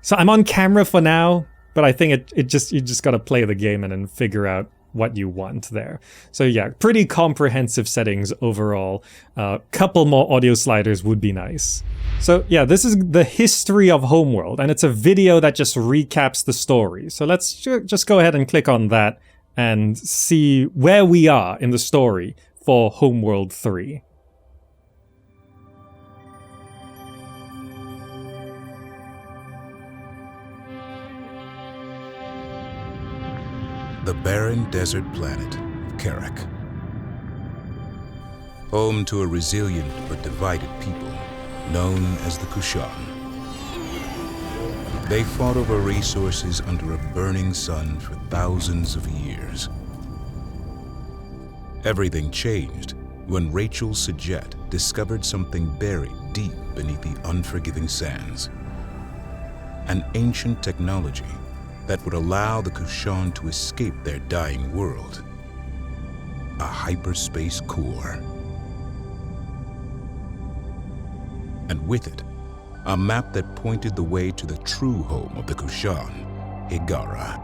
Speaker 1: So I'm on camera for now, but I think you just got to play the game and then figure out what you want there. So yeah, pretty comprehensive settings overall. Couple more audio sliders would be nice. So yeah, this is the history of Homeworld, and it's a video that just recaps the story. So let's just go ahead and click on that and see where we are in the story for Homeworld 3.
Speaker 3: The barren desert planet of Karak. Home to a resilient but divided people known as the Kushan. They fought over resources under a burning sun for thousands of years. Everything changed when Rachel Sajet discovered something buried deep beneath the unforgiving sands. An ancient technology that would allow the Kushan to escape their dying world. A hyperspace core. And with it, a map that pointed the way to the true home of the Kushan, Hiigara.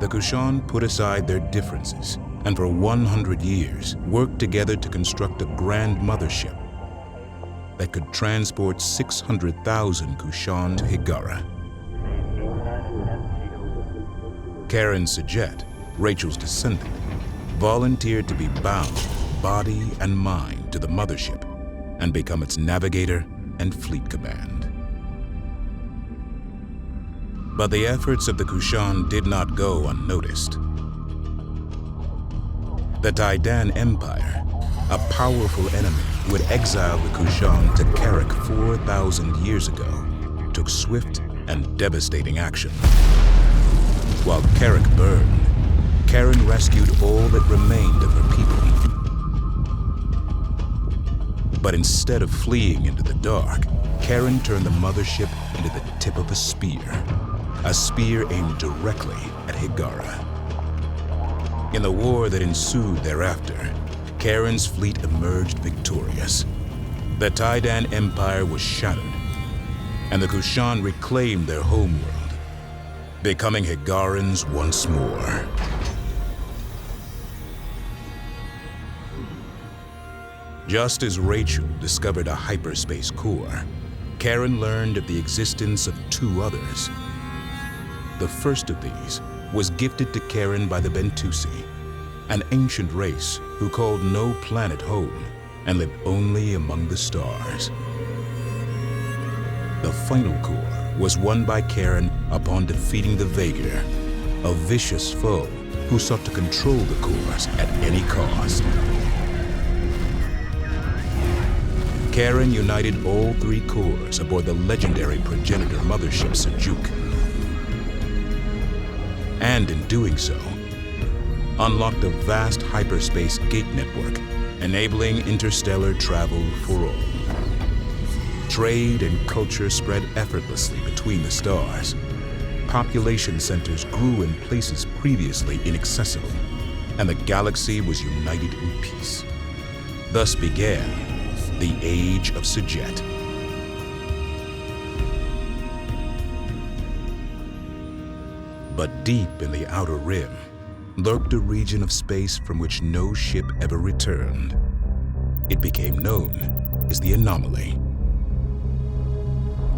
Speaker 3: The Kushan put aside their differences and for 100 years worked together to construct a grand mothership that could transport 600,000 Kushan to Hiigara. Karen Sajet, Rachel's descendant, volunteered to be bound, body and mind, to the mothership and become its navigator and fleet command. But the efforts of the Kushan did not go unnoticed. The Taidan Empire, a powerful enemy who had exiled the Kushan to Carrick 4,000 years ago, took swift and devastating action. While Carrick burned, Karen rescued all that remained of her people. But instead of fleeing into the dark, Karen turned the mothership into the tip of a spear aimed directly at Hiigara. In the war that ensued thereafter, Karen's fleet emerged victorious. The Taidan Empire was shattered, and the Kushan reclaimed their homeworld, becoming Hiigarans once more. Just as Rachel discovered a hyperspace core, Karen learned of the existence of two others. The first of these was gifted to Karen by the Bentusi, an ancient race who called no planet home and lived only among the stars. The final core was won by Karen upon defeating the Vaegir, a vicious foe who sought to control the cores at any cost. Karen united all three cores aboard the legendary progenitor mothership Sajuk. And in doing so, unlocked a vast hyperspace gate network, enabling interstellar travel for all. Trade and culture spread effortlessly between the stars. Population centers grew in places previously inaccessible, and the galaxy was united in peace. Thus began the Age of Sajet. But deep in the outer rim lurked a region of space from which no ship ever returned. It became known as the Anomaly.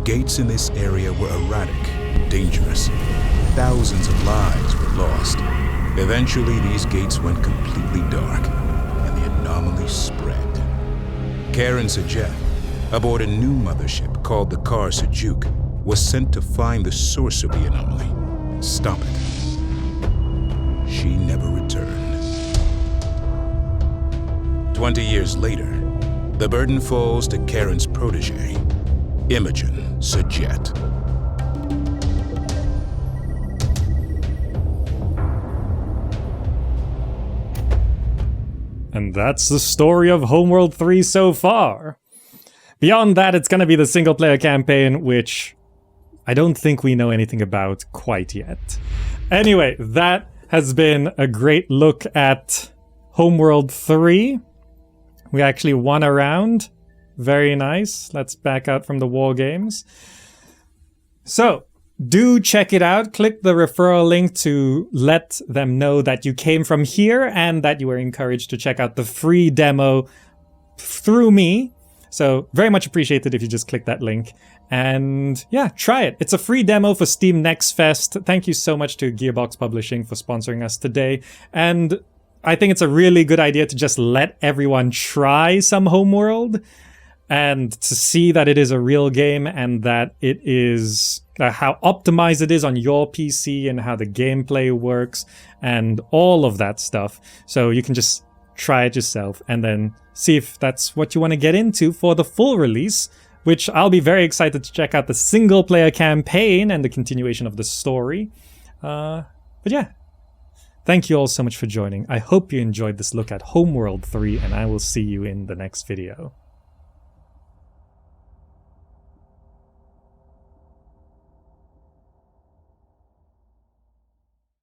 Speaker 3: Gates in this area were erratic, dangerous. Thousands of lives were lost. Eventually, these gates went completely dark, and the anomaly spread. Karen Sajet, aboard a new mothership called the Kar Sajuk, was sent to find the source of the anomaly and stop it. She never returned. 20 years later, the burden falls to Karen's protege, Imogen Sajet.
Speaker 1: And that's the story of Homeworld 3 so far. Beyond that, it's gonna be the single-player campaign, which I don't think we know anything about quite yet. Anyway, that has been a great look at Homeworld 3. We actually won a round. Very nice. Let's back out from the war games. So, do check it out. Click the referral link to let them know that you came from here and that you were encouraged to check out the free demo through me. So very much appreciated if you just click that link. And yeah, try it. It's a free demo for Steam Next Fest. Thank you so much to Gearbox Publishing for sponsoring us today. And I think it's a really good idea to just let everyone try some Homeworld and to see that it is a real game and that it is how optimized it is on your PC and how the gameplay works and all of that stuff. So you can just try it yourself and then see if that's what you want to get into for the full release which I'll be very excited to check out the single player campaign and the continuation of the story. But yeah, thank you all so much for joining. I hope you enjoyed this look at Homeworld 3, and I will see you in the next video.